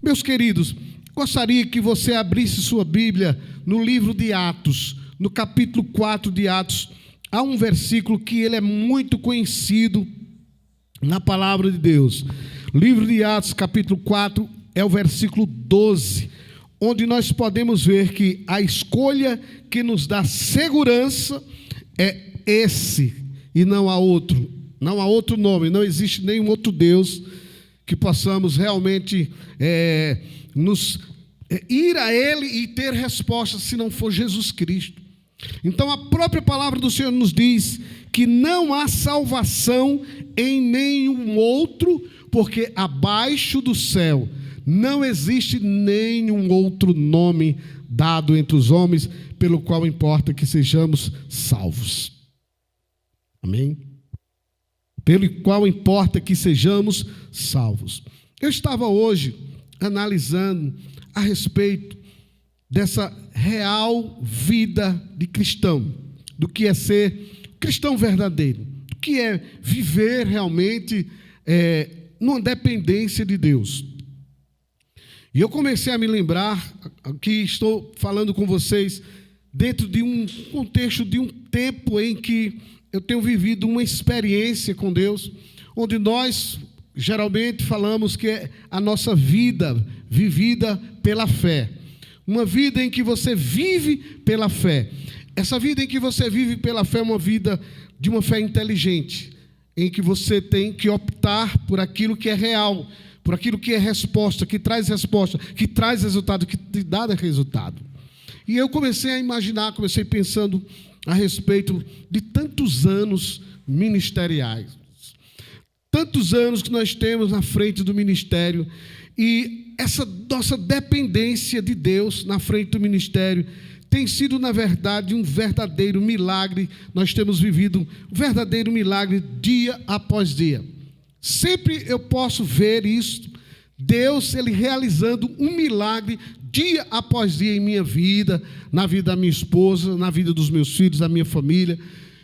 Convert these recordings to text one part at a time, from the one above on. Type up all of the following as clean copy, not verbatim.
Meus queridos, gostaria que você abrisse sua Bíblia no livro de Atos, no capítulo 4 de Atos. Há um versículo que ele é muito conhecido na palavra de Deus. Livro de Atos, capítulo 4, é o versículo 12, onde nós podemos ver que a escolha que nos dá segurança é esse, e não há outro. Não há outro nome, não existe nenhum outro Deus que possamos realmente ir a Ele e ter resposta, se não for Jesus Cristo. Então a própria palavra do Senhor nos diz que não há salvação em nenhum outro, porque abaixo do céu não existe nenhum outro nome dado entre os homens, pelo qual importa que sejamos salvos. Amém? Pelo qual importa que sejamos salvos. Eu estava hoje analisando a respeito dessa real vida de cristão, do que é ser cristão verdadeiro, do que é viver realmente numa dependência de Deus. E eu comecei a me lembrar que estou falando com vocês dentro de um contexto de um tempo em que eu tenho vivido uma experiência com Deus, onde nós geralmente falamos que é a nossa vida vivida pela fé. Uma vida em que você vive pela fé. Essa vida em que você vive pela fé é uma vida de uma fé inteligente, em que você tem que optar por aquilo que é real, por aquilo que é resposta, que traz resultado, que te dá resultado. E eu comecei a imaginar, comecei pensando a respeito de tantos anos ministeriais. Tantos anos que nós temos na frente do ministério, e essa nossa dependência de Deus na frente do ministério tem sido, na verdade, um verdadeiro milagre. Nós temos vivido um verdadeiro milagre dia após dia. Sempre eu posso ver isso, Deus, Ele realizando um milagre dia após dia em minha vida, na vida da minha esposa, na vida dos meus filhos, da minha família,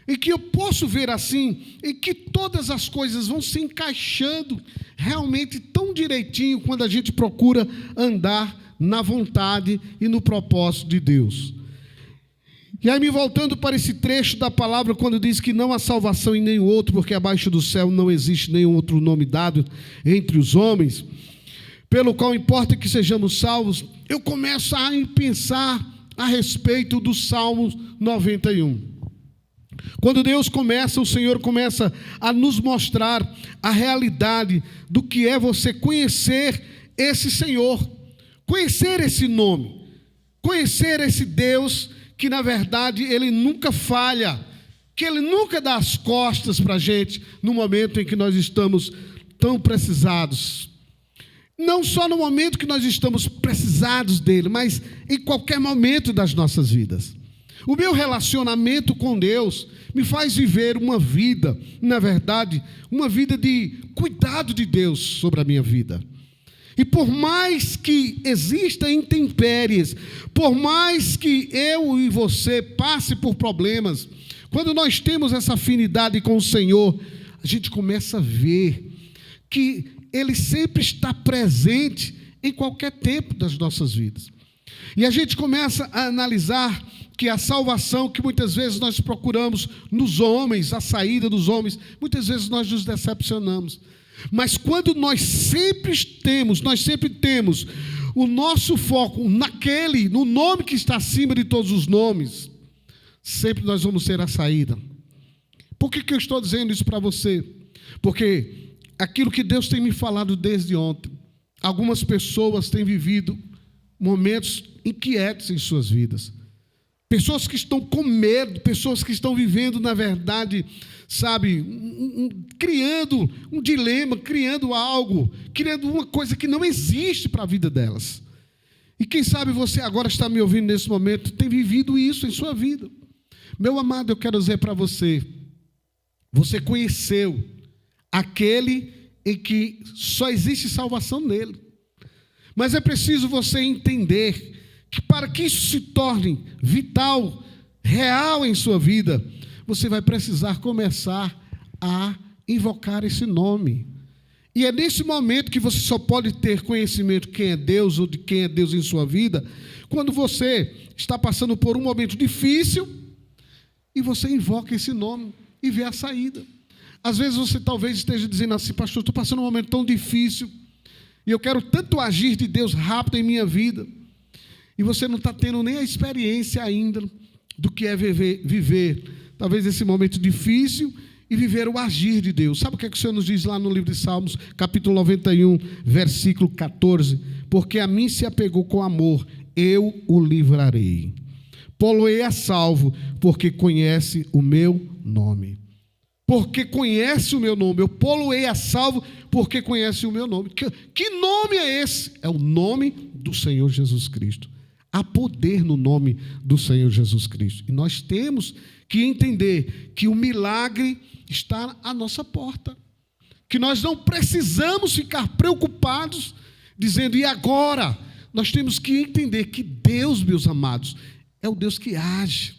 e que eu posso ver assim, em que todas as coisas vão se encaixando realmente tão direitinho quando a gente procura andar na vontade e no propósito de Deus. E aí, me voltando para esse trecho da palavra, quando diz que não há salvação em nenhum outro, porque abaixo do céu não existe nenhum outro nome dado entre os homens, pelo qual importa que sejamos salvos, eu começo a pensar a respeito do Salmo 91. Quando Deus começa, o Senhor começa a nos mostrar a realidade do que é você conhecer esse Senhor, conhecer esse nome, conhecer esse Deus que, na verdade, Ele nunca falha, que Ele nunca dá as costas para a gente no momento em que nós estamos tão precisados. Não só no momento que nós estamos precisados dEle, mas em qualquer momento das nossas vidas. O meu relacionamento com Deus me faz viver uma vida, na verdade, uma vida de cuidado de Deus sobre a minha vida. E por mais que existam intempéries, por mais que eu e você passe por problemas, quando nós temos essa afinidade com o Senhor, a gente começa a ver que Ele sempre está presente em qualquer tempo das nossas vidas. E a gente começa a analisar que a salvação que muitas vezes nós procuramos nos homens, a saída dos homens, muitas vezes nós nos decepcionamos. Mas quando nós sempre temos o nosso foco no nome que está acima de todos os nomes, sempre nós vamos ter a saída. Por que eu estou dizendo isso para você? Porque aquilo que Deus tem me falado desde ontem, algumas pessoas têm vivido momentos inquietos em suas vidas. Pessoas que estão com medo, pessoas que estão vivendo, na verdade, criando um dilema, criando algo, criando uma coisa que não existe para a vida delas. E quem sabe você agora está me ouvindo nesse momento, tem vivido isso em sua vida. Meu amado, eu quero dizer para você, você conheceu aquele em que só existe salvação nele. Mas é preciso você entender que para que isso se torne vital, real em sua vida, você vai precisar começar a invocar esse nome. E é nesse momento que você só pode ter conhecimento de quem é Deus ou de quem é Deus em sua vida, quando você está passando por um momento difícil e você invoca esse nome e vê a saída. Às vezes você talvez esteja dizendo assim: pastor, estou passando um momento tão difícil e eu quero tanto agir de Deus rápido em minha vida. E você não está tendo nem a experiência ainda do que é viver talvez esse momento difícil e viver o agir de Deus. Sabe o que é que o Senhor nos diz lá no livro de Salmos, capítulo 91, versículo 14? Porque a mim se apegou com amor, eu o livrarei. Pô-lo-ei a salvo, porque conhece o meu nome. Porque conhece o meu nome. Eu pô-lo-ei a salvo, porque conhece o meu nome. Que nome é esse? É o nome do Senhor Jesus Cristo. Há poder no nome do Senhor Jesus Cristo. E nós temos que entender que o milagre está à nossa porta. Que nós não precisamos ficar preocupados, dizendo: e agora? Nós temos que entender que Deus, meus amados, é o Deus que age.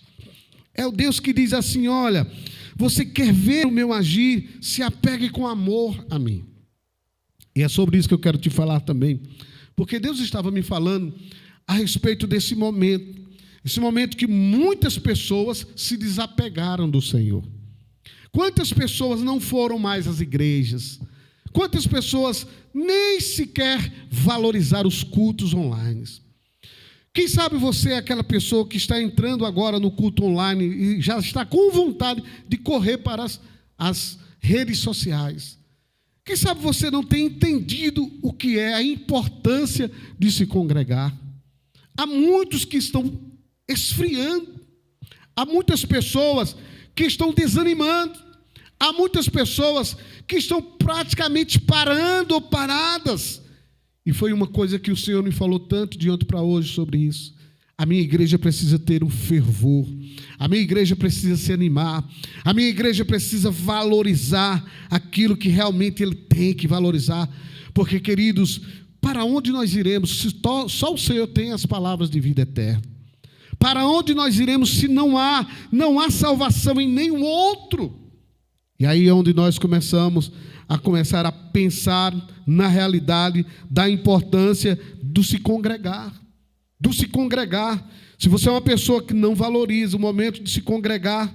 É o Deus que diz assim: olha, você quer ver o meu agir? Se apegue com amor a mim. E é sobre isso que eu quero te falar também. Porque Deus estava me falando a respeito desse momento. Esse momento que muitas pessoas se desapegaram do Senhor. Quantas pessoas não foram mais às igrejas? Quantas pessoas nem sequer valorizaram os cultos online? Quem sabe você é aquela pessoa que está entrando agora no culto online e já está com vontade de correr para as redes sociais. Quem sabe você não tem entendido o que é a importância de se congregar. Há muitos que estão esfriando. Há muitas pessoas que estão desanimando. Há muitas pessoas que estão praticamente parando ou paradas. E foi uma coisa que o Senhor me falou tanto de ontem para hoje sobre isso. A minha igreja precisa ter um fervor. A minha igreja precisa se animar. A minha igreja precisa valorizar aquilo que realmente ele tem que valorizar. Porque, queridos, para onde nós iremos se só o Senhor tem as palavras de vida eterna? Para onde nós iremos se não há salvação em nenhum outro? E aí é onde nós começamos a pensar na realidade da importância do se congregar. Do se congregar. Se você é uma pessoa que não valoriza o momento de se congregar,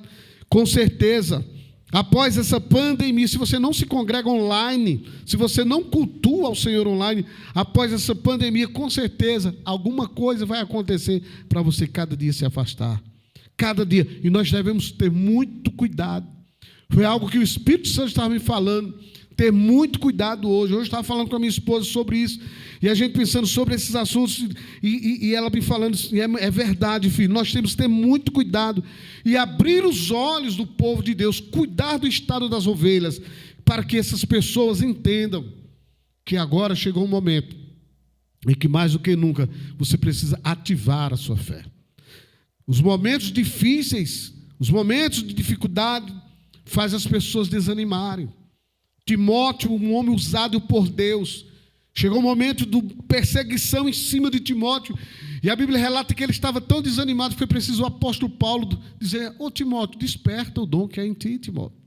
com certeza, após essa pandemia, se você não se congrega online, se você não cultua ao Senhor online, após essa pandemia, com certeza, alguma coisa vai acontecer para você cada dia se afastar. Cada dia. E nós devemos ter muito cuidado. Foi algo que o Espírito Santo estava me falando. Ter muito cuidado hoje. Hoje eu estava falando com a minha esposa sobre isso. E a gente pensando sobre esses assuntos. E ela me falando, é verdade, filho. Nós temos que ter muito cuidado. E abrir os olhos do povo de Deus. Cuidar do estado das ovelhas. Para que essas pessoas entendam que agora chegou um momento em que mais do que nunca você precisa ativar a sua fé. Os momentos difíceis, os momentos de dificuldade, faz as pessoas desanimarem. Timóteo, um homem usado por Deus, chegou um momento de perseguição em cima de Timóteo, e a Bíblia relata que ele estava tão desanimado que foi preciso o apóstolo Paulo dizer: ô Timóteo, desperta o dom que é em ti, Timóteo.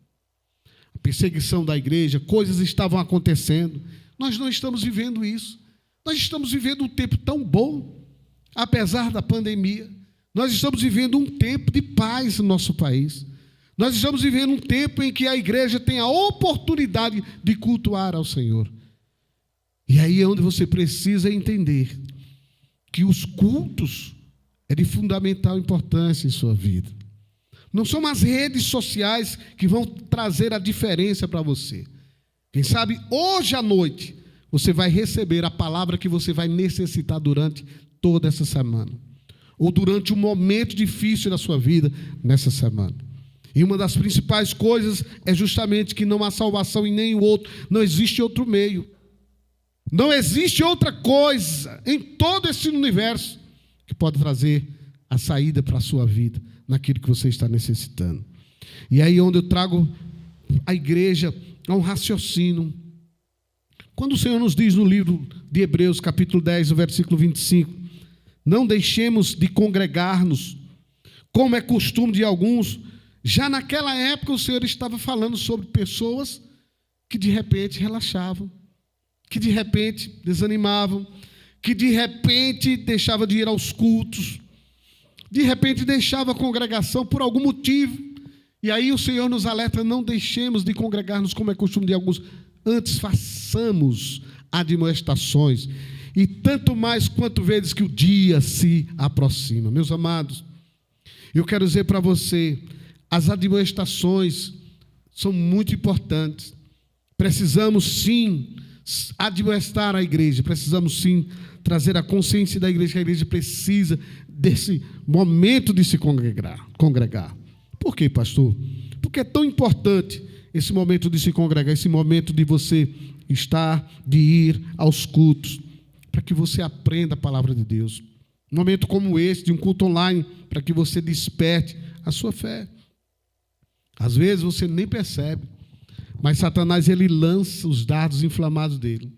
A perseguição da igreja, coisas estavam acontecendo. Nós não estamos vivendo isso. Nós estamos vivendo um tempo tão bom, apesar da pandemia. Nós estamos vivendo um tempo de paz no nosso país. Nós estamos vivendo um tempo em que a igreja tem a oportunidade de cultuar ao Senhor. E aí é onde você precisa entender que os cultos é de fundamental importância em sua vida. Não são as redes sociais que vão trazer a diferença para você. Quem sabe hoje à noite você vai receber a palavra que você vai necessitar durante toda essa semana. Ou durante um momento difícil da sua vida nessa semana. E uma das principais coisas é justamente que não há salvação em nenhum outro. Não existe outro meio. Não existe outra coisa em todo esse universo que pode trazer a saída para a sua vida, naquilo que você está necessitando. E aí onde eu trago a igreja a um raciocínio. Quando o Senhor nos diz no livro de Hebreus, capítulo 10, versículo 25, não deixemos de congregar-nos, como é costume de alguns. Já naquela época o Senhor estava falando sobre pessoas que de repente relaxavam. que de repente desanimavam, que de repente deixava de ir aos cultos, de repente deixava a congregação por algum motivo. E aí o Senhor nos alerta: não deixemos de congregar-nos como é costume de alguns, antes façamos admoestações, e tanto mais quanto vezes que o dia se aproxima. Meus amados, eu quero dizer para você, as admoestações são muito importantes. Precisamos sim admoestar a igreja, precisamos sim trazer a consciência da igreja, que a igreja precisa desse momento de se congregar. Por quê, pastor? Porque é tão importante esse momento de se congregar, esse momento de você estar, de ir aos cultos, para que você aprenda a palavra de Deus. Um momento como esse, de um culto online, para que você desperte a sua fé. Às vezes você nem percebe, mas Satanás, ele lança os dardos inflamados dele.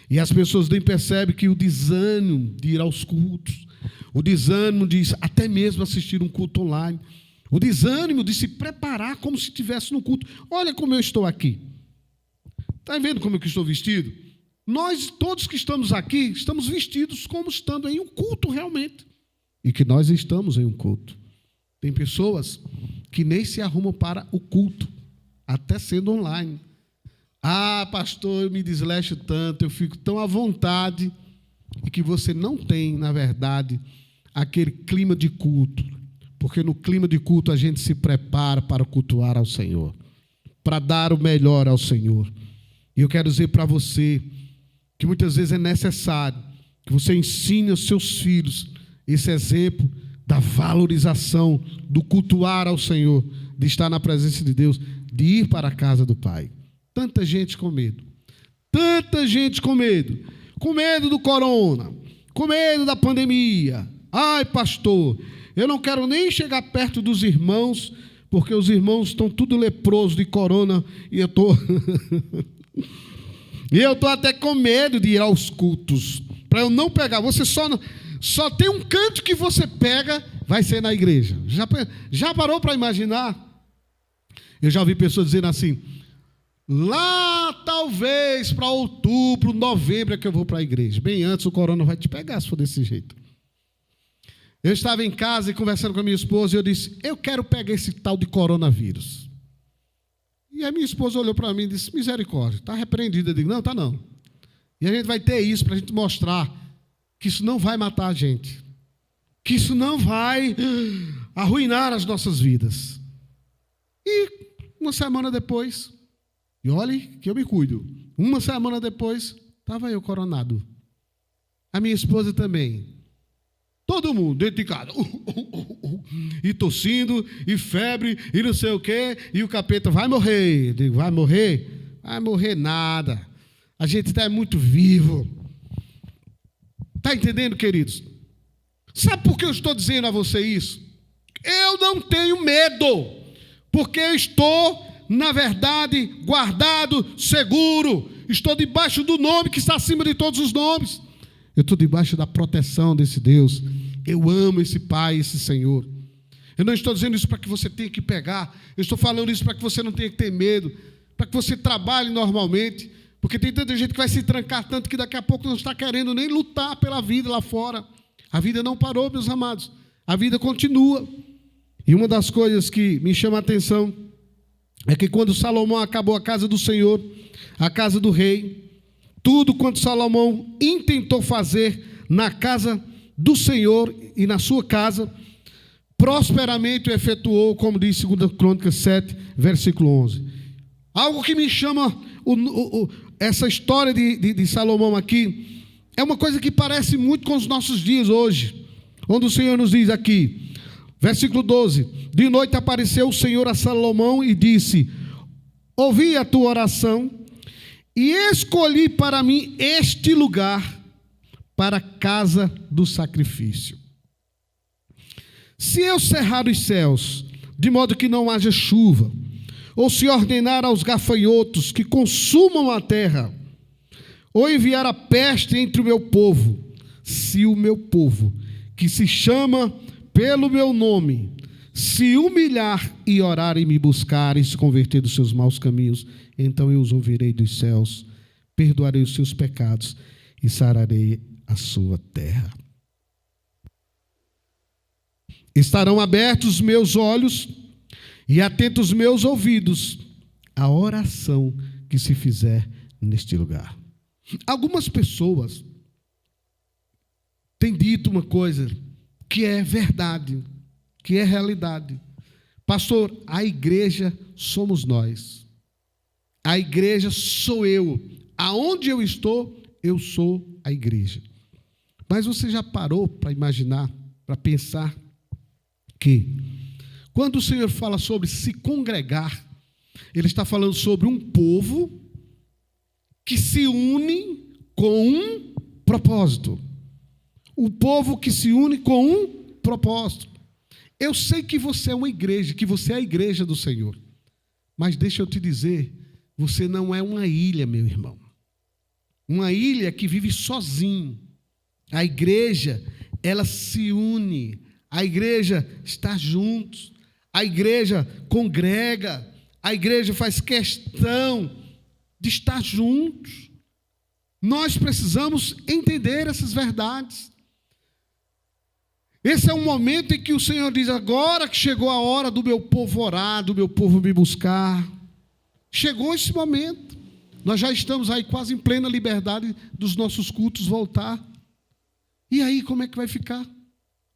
E as pessoas nem percebem que o desânimo de ir aos cultos, o desânimo de até mesmo assistir um culto online, o desânimo de se preparar como se estivesse no culto. Olha como eu estou aqui. Está vendo como eu estou vestido? Nós, todos que estamos aqui, estamos vestidos como estando em um culto realmente. E que nós estamos em um culto. Tem pessoas que nem se arrumam para o culto, até sendo online. Ah, pastor, eu me desleixo tanto, eu fico tão à vontade, e que você não tem, na verdade, aquele clima de culto, porque no clima de culto a gente se prepara para cultuar ao Senhor, para dar o melhor ao Senhor. E eu quero dizer para você que muitas vezes é necessário que você ensine aos seus filhos esse exemplo da valorização, do cultuar ao Senhor, de estar na presença de Deus, de ir para a casa do Pai. Tanta gente com medo, com medo do corona, com medo da pandemia. Ai, pastor, eu não quero nem chegar perto dos irmãos, porque os irmãos estão tudo leprosos de corona, e eu estou até com medo de ir aos cultos, para eu não pegar. Você só tem um canto que você pega, vai ser na igreja. Já parou para imaginar? Eu já ouvi pessoas dizendo assim: lá talvez para outubro, novembro é que eu vou para a igreja. Bem antes o corona vai te pegar se for desse jeito. Eu estava em casa e conversando com a minha esposa, e eu disse: eu quero pegar esse tal de coronavírus. E a minha esposa olhou para mim e disse: misericórdia, está repreendida. Eu digo: não, está não. E a gente vai ter isso para a gente mostrar que isso não vai matar a gente, que isso não vai arruinar as nossas vidas. E uma semana depois, e olhe que eu me cuido, uma semana depois, estava eu coronado. A minha esposa também. Todo mundo dentro de casa, e tossindo, e febre, e não sei o quê, e o capeta vai morrer. Eu digo: vai morrer? Vai morrer nada. A gente está muito vivo. Está entendendo, queridos? Sabe por que eu estou dizendo a você isso? Eu não tenho medo, porque eu estou, na verdade, guardado, seguro. Estou debaixo do nome que está acima de todos os nomes. Eu estou debaixo da proteção desse Deus. Eu amo esse Pai, esse Senhor. Eu não estou dizendo isso para que você tenha que pegar. Eu estou falando isso para que você não tenha que ter medo, para que você trabalhe normalmente, porque tem tanta gente que vai se trancar tanto que daqui a pouco não está querendo nem lutar pela vida lá fora. A vida não parou, meus amados. A vida continua. E uma das coisas que me chama a atenção é que quando Salomão acabou a casa do Senhor, a casa do rei, tudo quanto Salomão intentou fazer na casa do Senhor e na sua casa, prosperamente o efetuou, como diz 2 Crônicas 7, versículo 11. Algo que me chama, essa história de Salomão aqui, é uma coisa que parece muito com os nossos dias hoje, onde o Senhor nos diz aqui, versículo 12: de noite apareceu o Senhor a Salomão e disse: ouvi a tua oração e escolhi para mim este lugar para a casa do sacrifício. Se eu cerrar os céus, de modo que não haja chuva, ou se ordenar aos gafanhotos que consumam a terra, ou enviar a peste entre o meu povo, se o meu povo, que se chama pelo meu nome, se humilhar e orar e me buscar e se converter dos seus maus caminhos, então eu os ouvirei dos céus, perdoarei os seus pecados e sararei a sua terra. Estarão abertos os meus olhos e atentos os meus ouvidos à oração que se fizer neste lugar. Algumas pessoas têm dito uma coisa que é verdade, que é realidade. Pastor, a igreja somos nós. A igreja sou eu. Aonde eu estou, eu sou a igreja. Mas você já parou para imaginar, para pensar que quando o Senhor fala sobre se congregar, Ele está falando sobre um povo que se une com um propósito. O povo que se une com um propósito. Eu sei que você é uma igreja, que você é a igreja do Senhor. Mas deixa eu te dizer, você não é uma ilha, meu irmão. Uma ilha que vive sozinho. A igreja, ela se une. A igreja está juntos. A igreja congrega. A igreja faz questão de estar juntos. Nós precisamos entender essas verdades. Esse é um momento em que o Senhor diz, agora que chegou a hora do meu povo orar, do meu povo me buscar. Chegou esse momento. Nós já estamos aí quase em plena liberdade dos nossos cultos voltar. E aí, como é que vai ficar?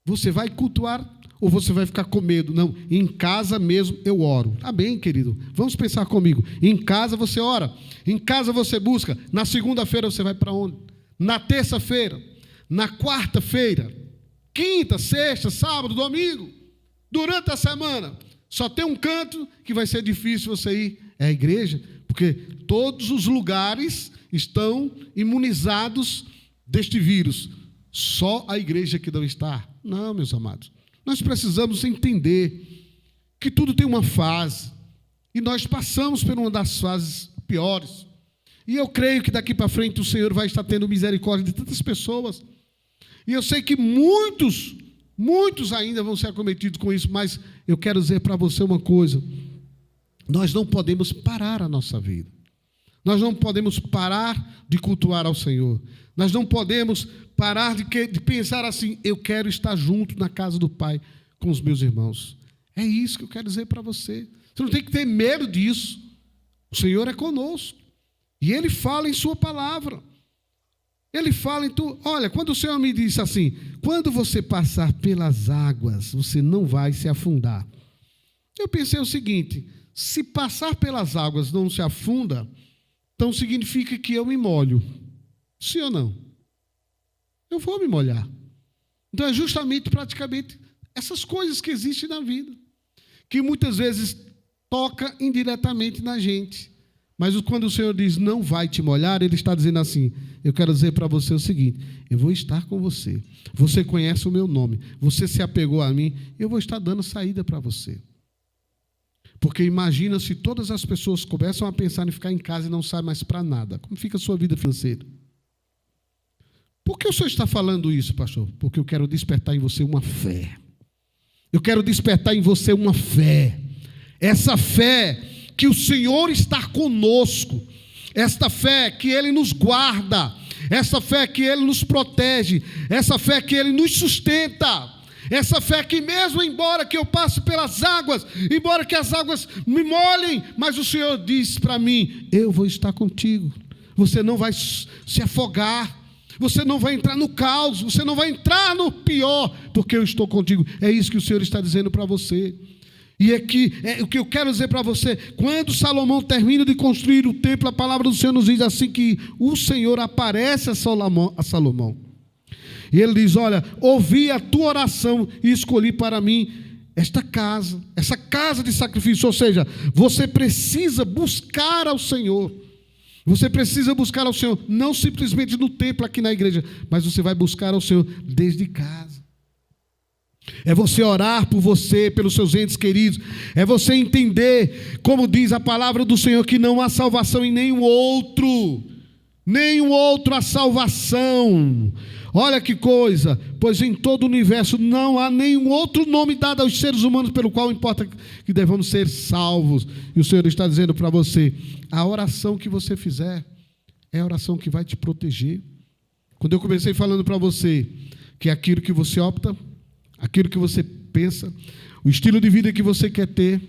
Você vai cultuar ou você vai ficar com medo? Não, em casa mesmo eu oro. Tá bem, querido, vamos pensar comigo. Em casa você ora, em casa você busca. Na segunda-feira você vai para onde? Na terça-feira, na quarta-feira, quinta, sexta, sábado, domingo, durante a semana. Só tem um canto que vai ser difícil você ir, é a igreja, porque todos os lugares estão imunizados deste vírus. Só a igreja que não está. Não, meus amados. Nós precisamos entender que tudo tem uma fase. E nós passamos por uma das fases piores. E eu creio que daqui para frente o Senhor vai estar tendo misericórdia de tantas pessoas. E eu sei que muitos ainda vão ser acometidos com isso, mas eu quero dizer para você uma coisa. Nós não podemos parar a nossa vida. Nós não podemos parar de cultuar ao Senhor. Nós não podemos parar de pensar assim, eu quero estar junto na casa do Pai com os meus irmãos. É isso que eu quero dizer para você. Você não tem que ter medo disso. O Senhor é conosco. E Ele fala em sua palavra. Ele fala em tu. Olha, quando o Senhor me disse assim, quando você passar pelas águas, você não vai se afundar. Eu pensei o seguinte, se passar pelas águas não se afunda, então significa que eu me molho. Sim ou não? Eu vou me molhar. Então é justamente, praticamente, essas coisas que existem na vida, que muitas vezes toca indiretamente na gente. Mas quando o Senhor diz, não vai te molhar, Ele está dizendo assim, eu quero dizer para você o seguinte, eu vou estar com você. Você conhece o meu nome. Você se apegou a mim, eu vou estar dando saída para você. Porque imagina se todas as pessoas começam a pensar em ficar em casa e não saem mais para nada. Como fica a sua vida financeira? Por que o Senhor está falando isso, pastor? Porque eu quero despertar em você uma fé. Eu quero despertar em você uma fé. Essa fé que o Senhor está conosco. Esta fé que Ele nos guarda. Essa fé que Ele nos protege. Essa fé que Ele nos sustenta. Essa fé que mesmo embora que eu passe pelas águas, embora que as águas me molhem, mas o Senhor diz para mim, eu vou estar contigo. Você não vai se afogar. Você não vai entrar no caos, você não vai entrar no pior, porque eu estou contigo. É isso que o Senhor está dizendo para você. E aqui, o que eu quero dizer para você, quando Salomão termina de construir o templo, a palavra do Senhor nos diz assim que o Senhor aparece a Salomão. E ele diz, olha, ouvi a tua oração e escolhi para mim esta casa, essa casa de sacrifício. Ou seja, você precisa buscar ao Senhor. Você precisa buscar ao Senhor, não simplesmente no templo aqui na igreja, mas você vai buscar ao Senhor desde casa. É você orar por você, pelos seus entes queridos. É você entender, como diz a palavra do Senhor, que não há salvação em nenhum outro há salvação. Olha que coisa, pois em todo o universo não há nenhum outro nome dado aos seres humanos pelo qual importa que devamos ser salvos. E o Senhor está dizendo para você, a oração que você fizer é a oração que vai te proteger. Quando eu comecei falando para você que aquilo que você opta, aquilo que você pensa, o estilo de vida que você quer ter,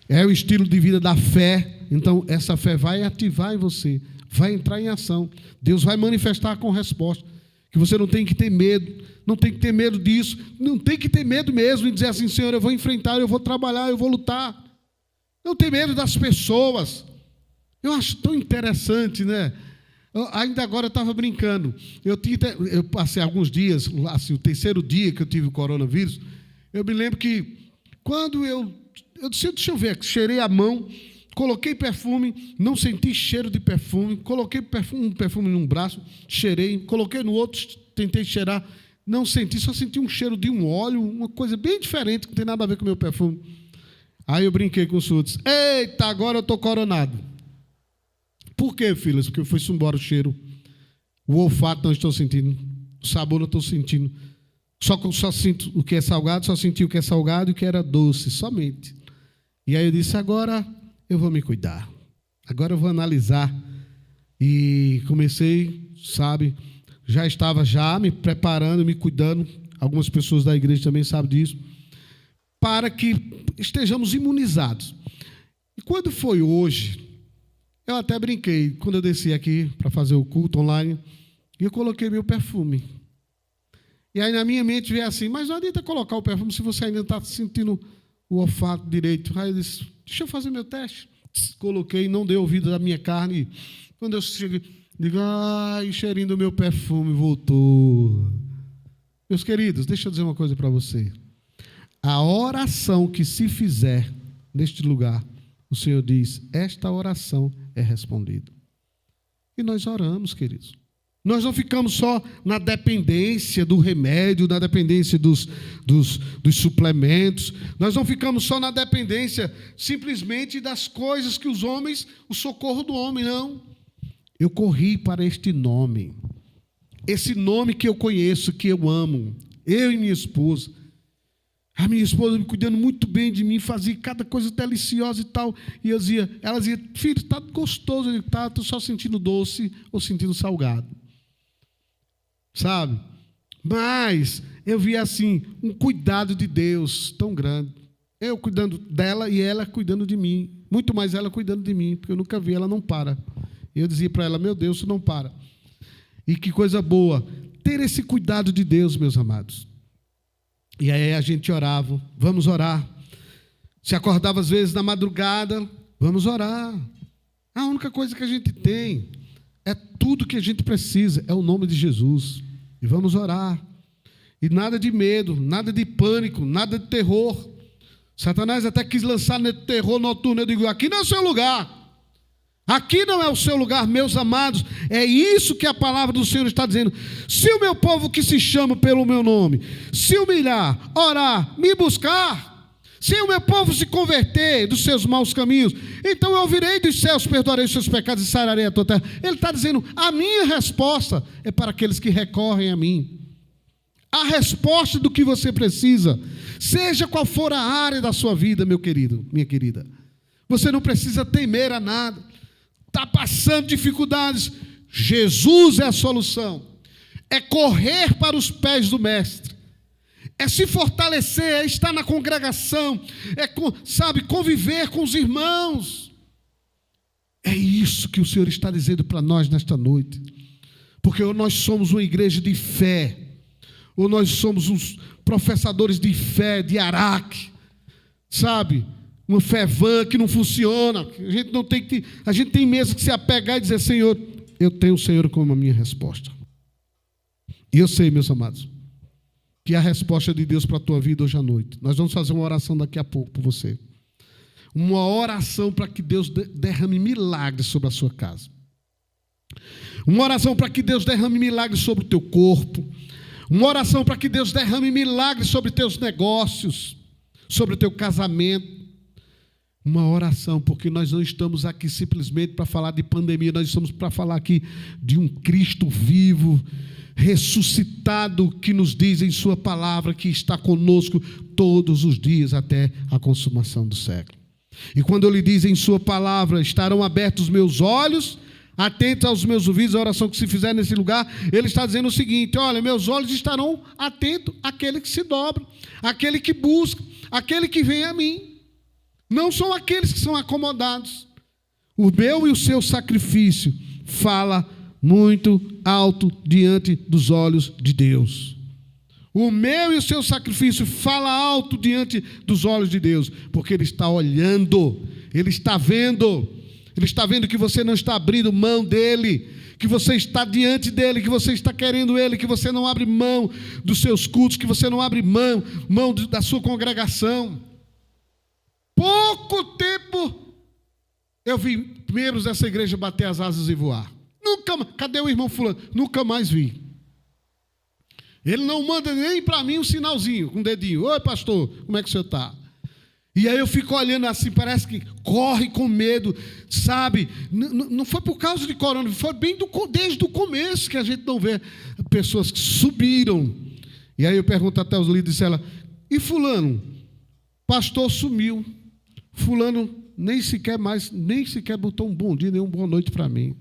é o estilo de vida da fé. Então, essa fé vai ativar em você, vai entrar em ação. Deus vai manifestar com resposta. Que você não tem que ter medo, não tem que ter medo disso, não tem que ter medo mesmo em dizer assim: Senhor, eu vou enfrentar, eu vou trabalhar, eu vou lutar. Não tem medo das pessoas. Eu acho tão interessante, né? Ainda agora eu estava brincando. Eu passei alguns dias, assim, o terceiro dia que eu tive o coronavírus. Eu me lembro que quando eu disse, deixa eu ver, cheirei a mão, coloquei perfume, não senti cheiro de perfume, coloquei um perfume num braço, cheirei, coloquei no outro, tentei cheirar, não senti, só senti um cheiro de um óleo, uma coisa bem diferente, que não tem nada a ver com o meu perfume. Aí eu brinquei com os outros: eita, agora eu estou coronado. Por quê, filhas? Porque foi-se embora o cheiro, o olfato não estou sentindo, o sabor não estou sentindo. Só sinto o que é salgado, só senti o que é salgado e o que era doce, somente. E aí eu disse: agora eu vou me cuidar, agora eu vou analisar. E comecei, sabe, já estava me preparando, me cuidando. Algumas pessoas da igreja também sabem disso, para que estejamos imunizados. E quando foi hoje, eu até brinquei, quando eu desci aqui para fazer o culto online, eu coloquei meu perfume. E aí na minha mente veio assim: mas não adianta colocar o perfume se você ainda está sentindo o olfato direito. Aí eu disse: deixa eu fazer meu teste. Coloquei, não deu ouvido da minha carne. Quando eu cheguei, digo: ai, o cheirinho do meu perfume voltou. Meus queridos, deixa eu dizer uma coisa para você. A oração que se fizer neste lugar, o Senhor diz: esta oração é respondida. E nós oramos, queridos. Nós não ficamos só na dependência do remédio, na dependência dos suplementos. Nós não ficamos só na dependência simplesmente das coisas que os homens, o socorro do homem, não. Eu corri para este nome. Esse nome que eu conheço, que eu amo. Eu e minha esposa. A minha esposa me cuidando muito bem de mim, fazia cada coisa deliciosa e tal. E ela dizia: filho, está gostoso. Eu digo: tá, estou só sentindo doce ou sentindo salgado. Sabe? Mas eu vi assim, um cuidado de Deus tão grande. Eu cuidando dela e ela cuidando de mim. Muito mais ela cuidando de mim, porque eu nunca vi, ela não para. Eu dizia para ela: meu Deus, isso não para. E que coisa boa, ter esse cuidado de Deus, meus amados. E aí a gente orava: vamos orar. Se acordava às vezes na madrugada, vamos orar. A única coisa que a gente tem é tudo que a gente precisa, é o nome de Jesus. E vamos orar. E nada de medo, nada de pânico, nada de terror. Satanás até quis lançar no terror noturno. Eu digo: aqui não é o seu lugar. Aqui não é o seu lugar, meus amados. É isso que a palavra do Senhor está dizendo. Se o meu povo que se chama pelo meu nome se humilhar, orar, me buscar, se o meu povo se converter dos seus maus caminhos, então eu ouvirei dos céus, perdoarei os seus pecados e sararei a tua terra. Ele está dizendo: a minha resposta é para aqueles que recorrem a mim. A resposta do que você precisa, seja qual for a área da sua vida, meu querido, minha querida. Você não precisa temer a nada. Está passando dificuldades, Jesus é a solução. É correr para os pés do Mestre, é se fortalecer, é estar na congregação, é, conviver com os irmãos. É isso que o Senhor está dizendo para nós nesta noite, porque ou nós somos uma igreja de fé, ou nós somos uns professadores de fé, de araque, sabe? Uma fé vã que não funciona. A gente tem mesmo que se apegar e dizer: Senhor, eu tenho o Senhor como a minha resposta. E eu sei, meus amados, que a resposta de Deus para a tua vida hoje à noite. Nós vamos fazer uma oração daqui a pouco por você. Uma oração para que Deus derrame milagres sobre a sua casa. Uma oração para que Deus derrame milagres sobre o teu corpo. Uma oração para que Deus derrame milagres sobre teus negócios, sobre o teu casamento. Uma oração, porque nós não estamos aqui simplesmente para falar de pandemia, nós estamos para falar aqui de um Cristo vivo, ressuscitado, que nos diz em sua palavra que está conosco todos os dias até a consumação do século. E quando ele diz em sua palavra: estarão abertos meus olhos, atento aos meus ouvidos, a oração que se fizer nesse lugar, ele está dizendo o seguinte: olha, meus olhos estarão atentos àquele que se dobra, àquele que busca, àquele que vem a mim. Não são aqueles que são acomodados. O meu e o seu sacrifício fala muito alto diante dos olhos de Deus. O meu e o seu sacrifício fala alto diante dos olhos de Deus, porque Ele está olhando, Ele está vendo que você não está abrindo mão dEle, que você está diante dEle, que você está querendo Ele, que você não abre mão dos seus cultos, que você não abre mão da sua congregação. Pouco tempo eu vi membros dessa igreja bater as asas e voar. Cadê o irmão fulano? Nunca mais vi. Ele não manda nem para mim um sinalzinho, com um dedinho. Oi, pastor, como é que o senhor está? E aí eu fico olhando assim, parece que corre com medo, sabe? Não foi por causa de corona, foi bem desde o começo que a gente não vê pessoas que subiram. E aí eu pergunto até os líderes, ela, e fulano? Pastor sumiu. Fulano nem sequer botou um bom dia, nem uma boa noite para mim.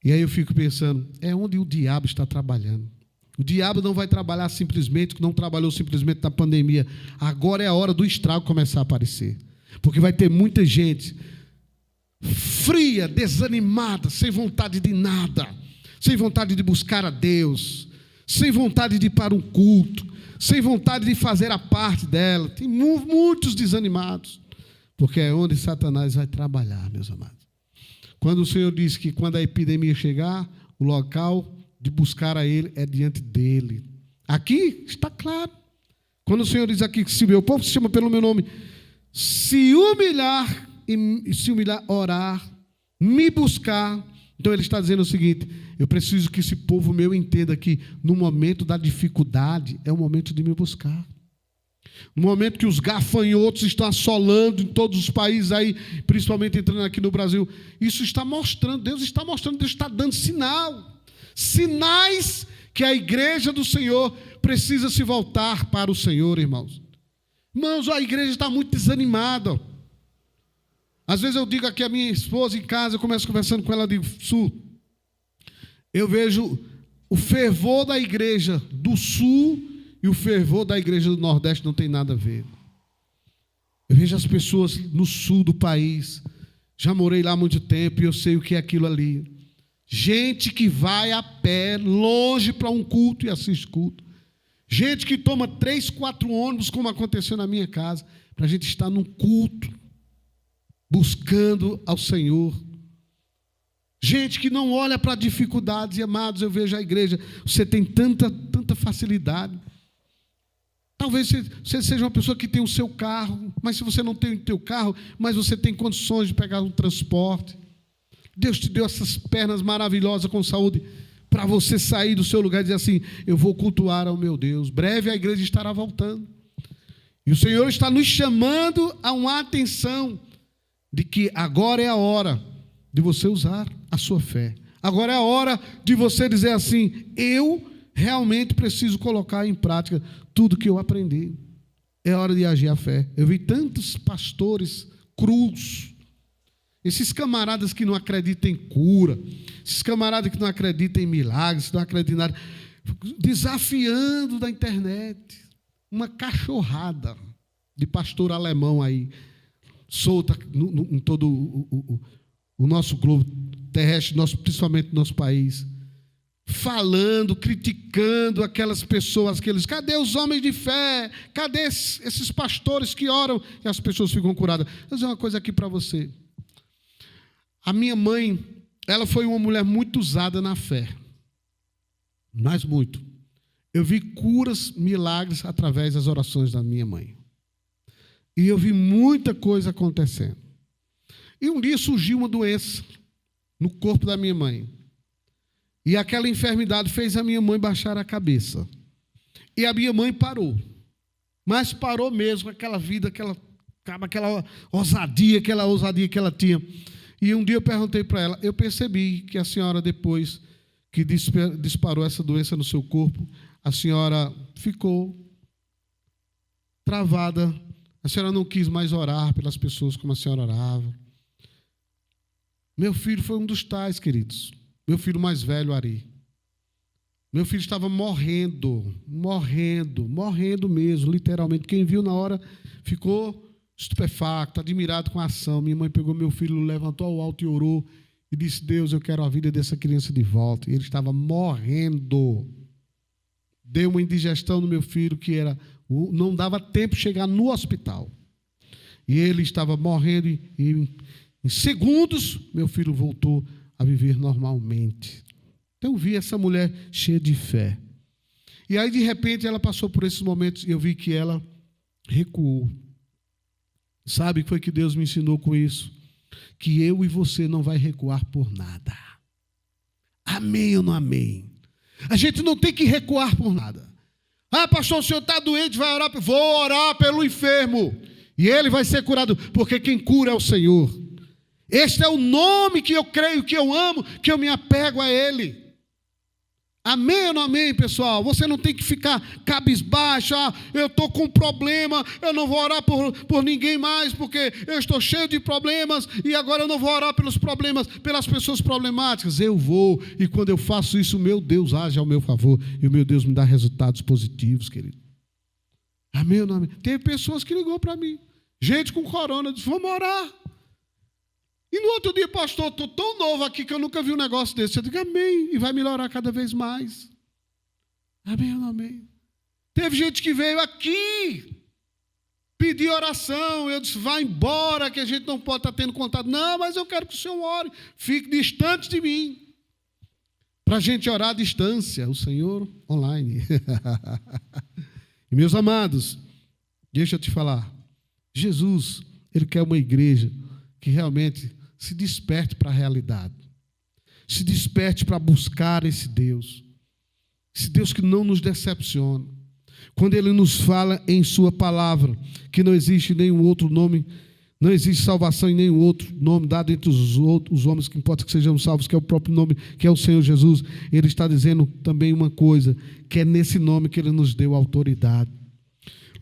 E aí eu fico pensando, é onde o diabo está trabalhando. O diabo não vai trabalhar simplesmente, não trabalhou simplesmente na pandemia. Agora é a hora do estrago começar a aparecer. Porque vai ter muita gente fria, desanimada, sem vontade de nada, sem vontade de buscar a Deus, sem vontade de ir para um culto, sem vontade de fazer a parte dela. Tem muitos desanimados, porque é onde Satanás vai trabalhar, meus amados. Quando o Senhor diz que quando a epidemia chegar, o local de buscar a Ele é diante dEle. Aqui está claro. Quando o Senhor diz aqui que se meu povo se chama pelo meu nome, se humilhar, orar, me buscar. Então Ele está dizendo o seguinte: eu preciso que esse povo meu entenda que no momento da dificuldade é o momento de me buscar. No momento que os gafanhotos estão assolando em todos os países aí, principalmente entrando aqui no Brasil, isso está mostrando, Deus está dando sinais que a igreja do Senhor precisa se voltar para o Senhor, irmãos. Irmãos, a igreja está muito desanimada. Às vezes eu digo aqui a minha esposa em casa, eu começo conversando com ela, digo, Sul, eu vejo o fervor da igreja do Sul e o fervor da igreja do Nordeste não tem nada a ver. Eu vejo as pessoas no sul do país, já morei lá há muito tempo e eu sei o que é aquilo ali. Gente que vai a pé, longe para um culto e assiste culto. Gente que toma 3, 4 ônibus, como aconteceu na minha casa, para a gente estar num culto, buscando ao Senhor. Gente que não olha para dificuldades, e amados, eu vejo a igreja, você tem tanta facilidade. Talvez você seja uma pessoa que tem o seu carro, mas se você não tem o teu carro, mas você tem condições de pegar um transporte. Deus te deu essas pernas maravilhosas com saúde para você sair do seu lugar e dizer assim, eu vou cultuar ao meu Deus. Breve a igreja estará voltando. E o Senhor está nos chamando a uma atenção de que agora é a hora de você usar a sua fé. Agora é a hora de você dizer assim, eu realmente preciso colocar em prática tudo que eu aprendi. É hora de agir a fé. Eu vi tantos pastores crus, esses camaradas que não acreditam em cura, esses camaradas que não acreditam em milagres, que não acreditam em nada, desafiando da internet, uma cachorrada de pastor alemão aí, solta em todo o nosso globo terrestre, principalmente no nosso país, falando, criticando aquelas pessoas, cadê os homens de fé? Cadê esses pastores que oram? E as pessoas ficam curadas. Vou dizer uma coisa aqui para você. A minha mãe, ela foi uma mulher muito usada na fé. Mas muito. Eu vi curas, milagres através das orações da minha mãe. E eu vi muita coisa acontecendo. E um dia surgiu uma doença no corpo da minha mãe. E aquela enfermidade fez a minha mãe baixar a cabeça. E a minha mãe parou. Mas parou mesmo aquela vida, aquela ousadia que ela tinha. E um dia eu perguntei para ela, eu percebi que a senhora, depois que disparou essa doença no seu corpo, a senhora ficou travada. A senhora não quis mais orar pelas pessoas como a senhora orava. Meu filho foi um dos tais, queridos. Meu filho mais velho, Ari. Meu filho estava morrendo mesmo, literalmente. Quem viu na hora ficou estupefacto, admirado com a ação. Minha mãe pegou meu filho, levantou ao alto e orou e disse: Deus, eu quero a vida dessa criança de volta. E ele estava morrendo. Deu uma indigestão no meu filho que não dava tempo de chegar no hospital. E ele estava morrendo e em segundos meu filho voltou a viver normalmente. Então eu vi essa mulher cheia de fé. E aí, de repente, ela passou por esses momentos e eu vi que ela recuou. Sabe o que foi que Deus me ensinou com isso? Que eu e você não vai recuar por nada. Amém ou não amém? A gente não tem que recuar por nada. Ah, pastor, o senhor está doente, vai orar? Vou orar pelo enfermo. E ele vai ser curado, porque quem cura é o Senhor. Este é o nome que eu creio, que eu amo, que eu me apego a ele. Amém ou não amém, pessoal? Você não tem que ficar cabisbaixo. Eu estou com problema, eu não vou orar por ninguém mais, porque eu estou cheio de problemas, e agora eu não vou orar pelos problemas, pelas pessoas problemáticas. Eu vou, e quando eu faço isso, meu Deus age ao meu favor, e o meu Deus me dá resultados positivos, querido. Amém ou não amém? Teve pessoas que ligou para mim, gente com corona, disse: vamos orar. E no outro dia, pastor, estou tão novo aqui que eu nunca vi um negócio desse. Eu digo: amém, e vai melhorar cada vez mais. Amém ou não amém? Teve gente que veio aqui pedir oração. Eu disse: vai embora, que a gente não pode estar tendo contato. Não, mas eu quero que o senhor ore. Fique distante de mim. Para a gente orar à distância, o Senhor online. E meus amados, deixa eu te falar. Jesus, Ele quer uma igreja que realmente se desperte para a realidade, se desperte para buscar esse Deus que não nos decepciona. Quando Ele nos fala em Sua palavra, que não existe nenhum outro nome, não existe salvação em nenhum outro nome dado entre os homens, que importa que sejamos salvos, que é o próprio nome, que é o Senhor Jesus. Ele está dizendo também uma coisa, que é nesse nome que Ele nos deu autoridade.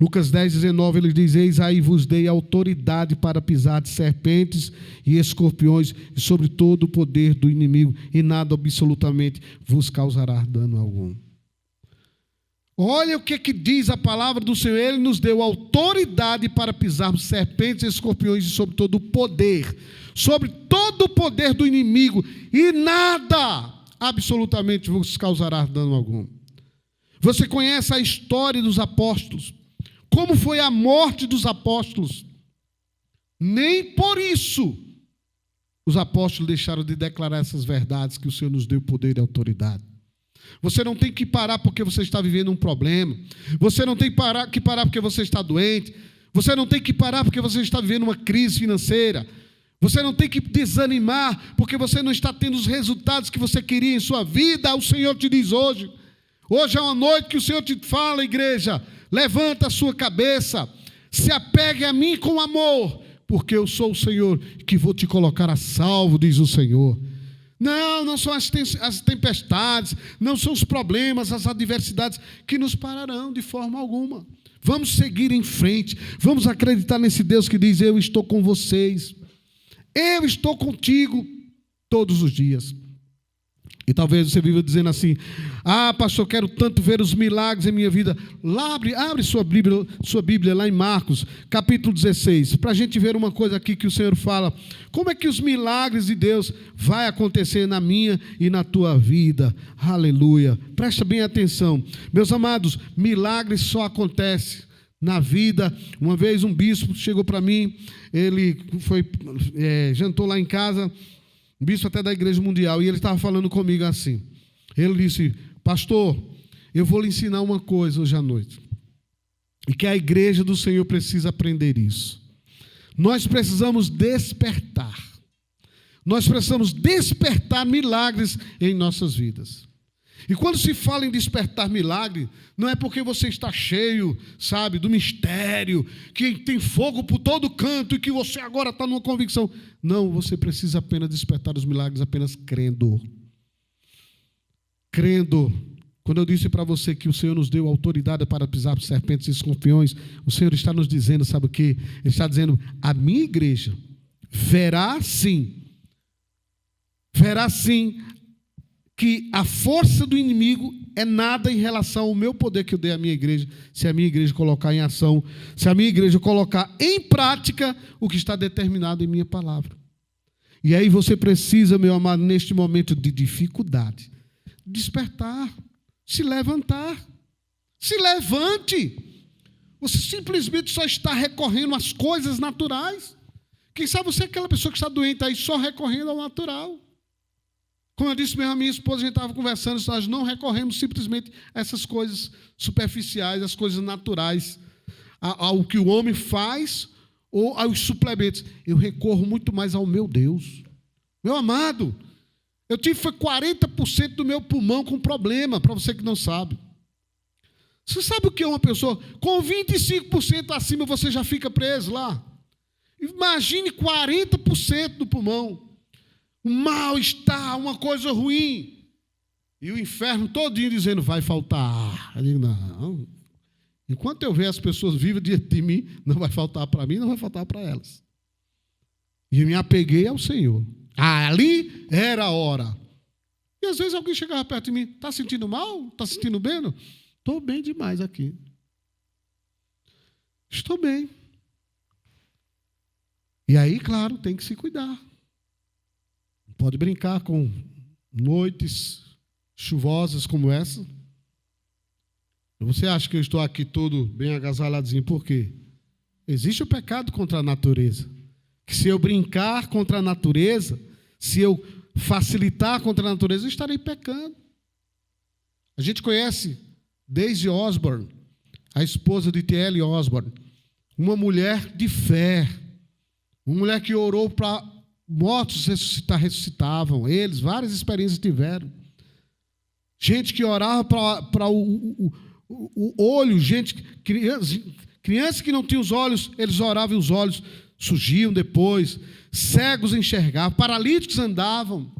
Lucas 10, 19, ele diz: eis aí vos dei autoridade para pisar de serpentes e escorpiões e sobre todo o poder do inimigo, e nada absolutamente vos causará dano algum. Olha o que diz a palavra do Senhor. Ele nos deu autoridade para pisarmos serpentes e escorpiões e sobre todo o poder do inimigo, e nada absolutamente vos causará dano algum. Você conhece a história dos apóstolos? Como foi a morte dos apóstolos? Nem por isso os apóstolos deixaram de declarar essas verdades que o Senhor nos deu poder e autoridade. Você não tem que parar porque você está vivendo um problema. Você não tem que parar porque você está doente. Você não tem que parar porque você está vivendo uma crise financeira. Você não tem que desanimar porque você não está tendo os resultados que você queria em sua vida. O Senhor te diz hoje. Hoje é uma noite que o Senhor te fala, igreja: levanta a sua cabeça, se apegue a mim com amor, porque eu sou o Senhor que vou te colocar a salvo, diz o Senhor. Não são as tempestades, não são os problemas, as adversidades que nos pararão de forma alguma. Vamos seguir em frente, vamos acreditar nesse Deus que diz: eu estou com vocês, eu estou contigo todos os dias. E talvez você viva dizendo assim: ah, pastor, quero tanto ver os milagres em minha vida. Abre sua Bíblia lá em Marcos, capítulo 16, para a gente ver uma coisa aqui que o Senhor fala. Como é que os milagres de Deus vai acontecer na minha e na tua vida? Aleluia. Presta bem atenção. Meus amados, milagres só acontecem na vida. Uma vez um bispo chegou para mim, ele jantou lá em casa, um bispo até da Igreja Mundial, e ele estava falando comigo assim. Ele disse: pastor, eu vou lhe ensinar uma coisa hoje à noite, e que a igreja do Senhor precisa aprender isso. Nós precisamos despertar. Nós precisamos despertar milagres em nossas vidas. E quando se fala em despertar milagre, não é porque você está cheio, sabe, do mistério, que tem fogo por todo canto e que você agora está numa convicção. Não, você precisa apenas despertar os milagres apenas crendo. Crendo. Quando eu disse para você que o Senhor nos deu autoridade para pisar serpentes e escorpiões, o Senhor está nos dizendo, sabe o quê? Ele está dizendo: a minha igreja verá sim verá sim que a força do inimigo é nada em relação ao meu poder que eu dei à minha igreja, se a minha igreja colocar em ação, se a minha igreja colocar em prática o que está determinado em minha palavra. E aí você precisa, meu amado, neste momento de dificuldade, despertar, se levantar. Se levante. Você simplesmente só está recorrendo às coisas naturais. Quem sabe você é aquela pessoa que está doente aí só recorrendo ao natural. Como eu disse mesmo, a minha esposa, a gente estava conversando, nós não recorremos simplesmente a essas coisas superficiais, as coisas naturais, ao que o homem faz ou aos suplementos. Eu recorro muito mais ao meu Deus. Meu amado, eu tive 40% do meu pulmão com problema, para você que não sabe. Você sabe o que é uma pessoa? Com 25% acima você já fica preso lá. Imagine 40% do pulmão. Um mal-estar, uma coisa ruim. E o inferno todinho dizendo, vai faltar. Eu digo, não. Enquanto eu ver as pessoas vivas diante de mim, não vai faltar para mim, não vai faltar para elas. E eu me apeguei ao Senhor. Ali era a hora. E às vezes alguém chegava perto de mim, está sentindo mal? Está sentindo bem? Estou bem demais aqui. Estou bem. E aí, claro, tem que se cuidar. Pode brincar com noites chuvosas como essa. Você acha que eu estou aqui todo bem agasalhadinho? Por quê? Existe o pecado contra a natureza. Que se eu brincar contra a natureza, se eu facilitar contra a natureza, eu estarei pecando. A gente conhece Daisy Osborne, a esposa de T.L. Osborne, uma mulher de fé, uma mulher que orou para mortos ressuscitavam, eles, várias experiências tiveram. Gente que orava para o olho, crianças que não tinham os olhos, eles oravam e os olhos surgiam depois, cegos enxergavam, paralíticos andavam.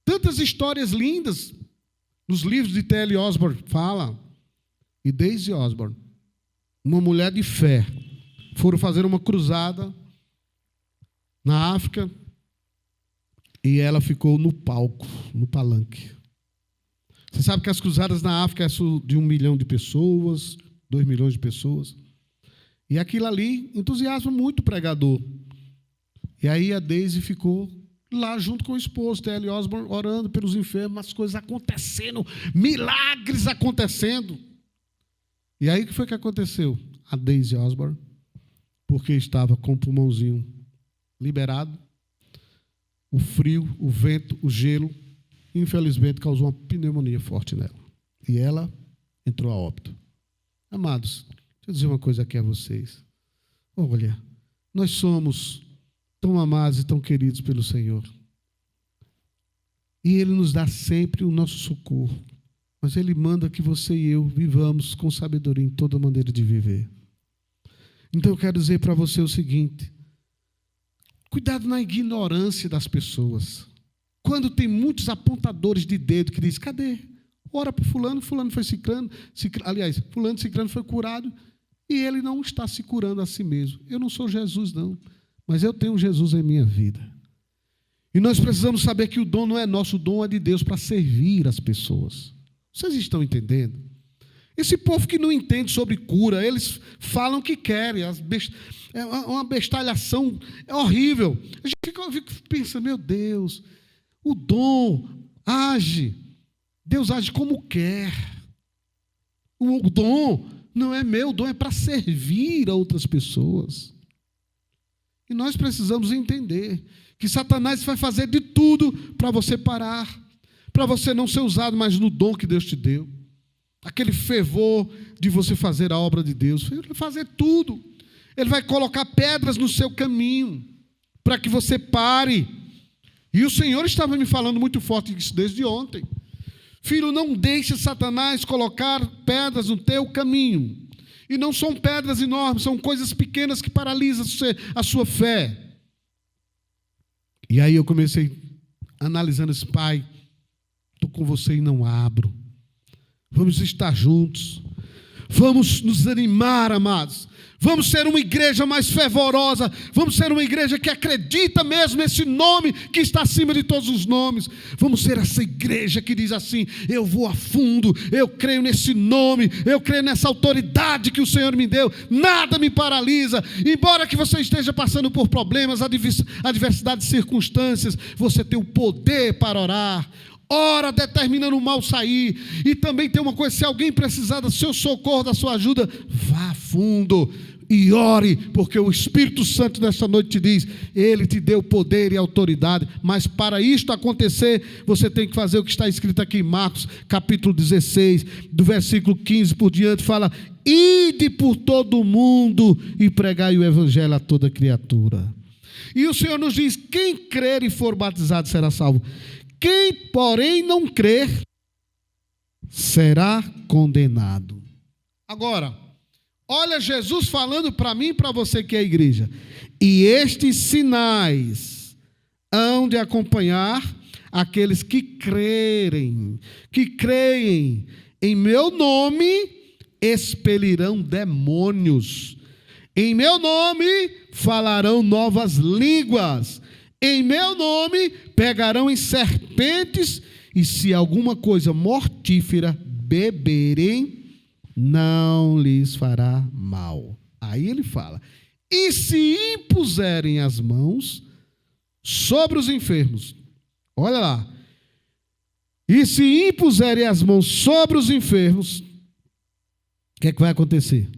Tantas histórias lindas nos livros de T.L. Osborne fala. E Daisy Osborne, uma mulher de fé, foram fazer uma cruzada na África e ela ficou no palco, no palanque. Você sabe que as cruzadas na África é de 1 milhão de pessoas, 2 milhões de pessoas. E aquilo ali entusiasma muito o pregador. E aí a Daisy ficou lá junto com o esposo, T.L. Osborne, orando pelos enfermos, as coisas acontecendo, milagres acontecendo. E aí o que foi que aconteceu? A Daisy Osborne, porque estava com o pulmãozinho liberado, o frio, o vento, o gelo, infelizmente causou uma pneumonia forte nela. E ela entrou a óbito. Amados, deixa eu dizer uma coisa aqui a vocês. Olha, nós somos tão amados e tão queridos pelo Senhor. E Ele nos dá sempre o nosso socorro. Mas Ele manda que você e eu vivamos com sabedoria em toda maneira de viver. Então eu quero dizer para você o seguinte: cuidado na ignorância das pessoas. Quando tem muitos apontadores de dedo que dizem, cadê? Ora para fulano, fulano foi ciclano, aliás, fulano ciclano foi curado, e ele não está se curando a si mesmo. Eu não sou Jesus, não, mas eu tenho Jesus em minha vida. E nós precisamos saber que o dom não é nosso, o dom é de Deus para servir as pessoas. Vocês estão entendendo? Esse povo que não entende sobre cura, eles falam o que querem, é uma bestalhação, é horrível. A gente fica pensando, meu Deus, o dom age, Deus age como quer. O dom não é meu, o dom é para servir a outras pessoas. E nós precisamos entender que Satanás vai fazer de tudo para você parar, para você não ser usado mais no dom que Deus te deu. Aquele fervor de você fazer a obra de Deus, ele vai fazer tudo. Ele vai colocar pedras no seu caminho, para que você pare. E o Senhor estava me falando muito forte disso desde ontem. Filho, não deixe Satanás colocar pedras no teu caminho. E não são pedras enormes, são coisas pequenas que paralisam a sua fé. E aí eu comecei analisando esse: Pai, estou com você e não abro. Vamos estar juntos. Vamos nos animar, amados. Vamos ser uma igreja mais fervorosa. Vamos ser uma igreja que acredita mesmo nesse nome que está acima de todos os nomes. Vamos ser essa igreja que diz assim: eu vou a fundo, eu creio nesse nome, eu creio nessa autoridade que o Senhor me deu. Nada me paralisa. Embora que você esteja passando por problemas, adversidades, circunstâncias, você tem o poder para orar. Ora determinando o mal sair. E também tem uma coisa: se alguém precisar do seu socorro, da sua ajuda, vá a fundo e ore, porque o Espírito Santo nesta noite te diz: Ele te deu poder e autoridade. Mas para isto acontecer, você tem que fazer o que está escrito aqui em Marcos capítulo 16, do versículo 15 por diante, fala: ide por todo o mundo e pregai o evangelho a toda criatura. E o Senhor nos diz: quem crer e for batizado será salvo. Quem, porém, não crer, será condenado. Agora, olha Jesus falando para mim e para você que é a igreja: e estes sinais hão de acompanhar aqueles que creem em meu nome, expelirão demônios, em meu nome falarão novas línguas, em meu nome pegarão em serpentes, e se alguma coisa mortífera beberem, não lhes fará mal. Aí ele fala: e se impuserem as mãos sobre os enfermos, olha lá, e se impuserem as mãos sobre os enfermos, o que é que vai acontecer?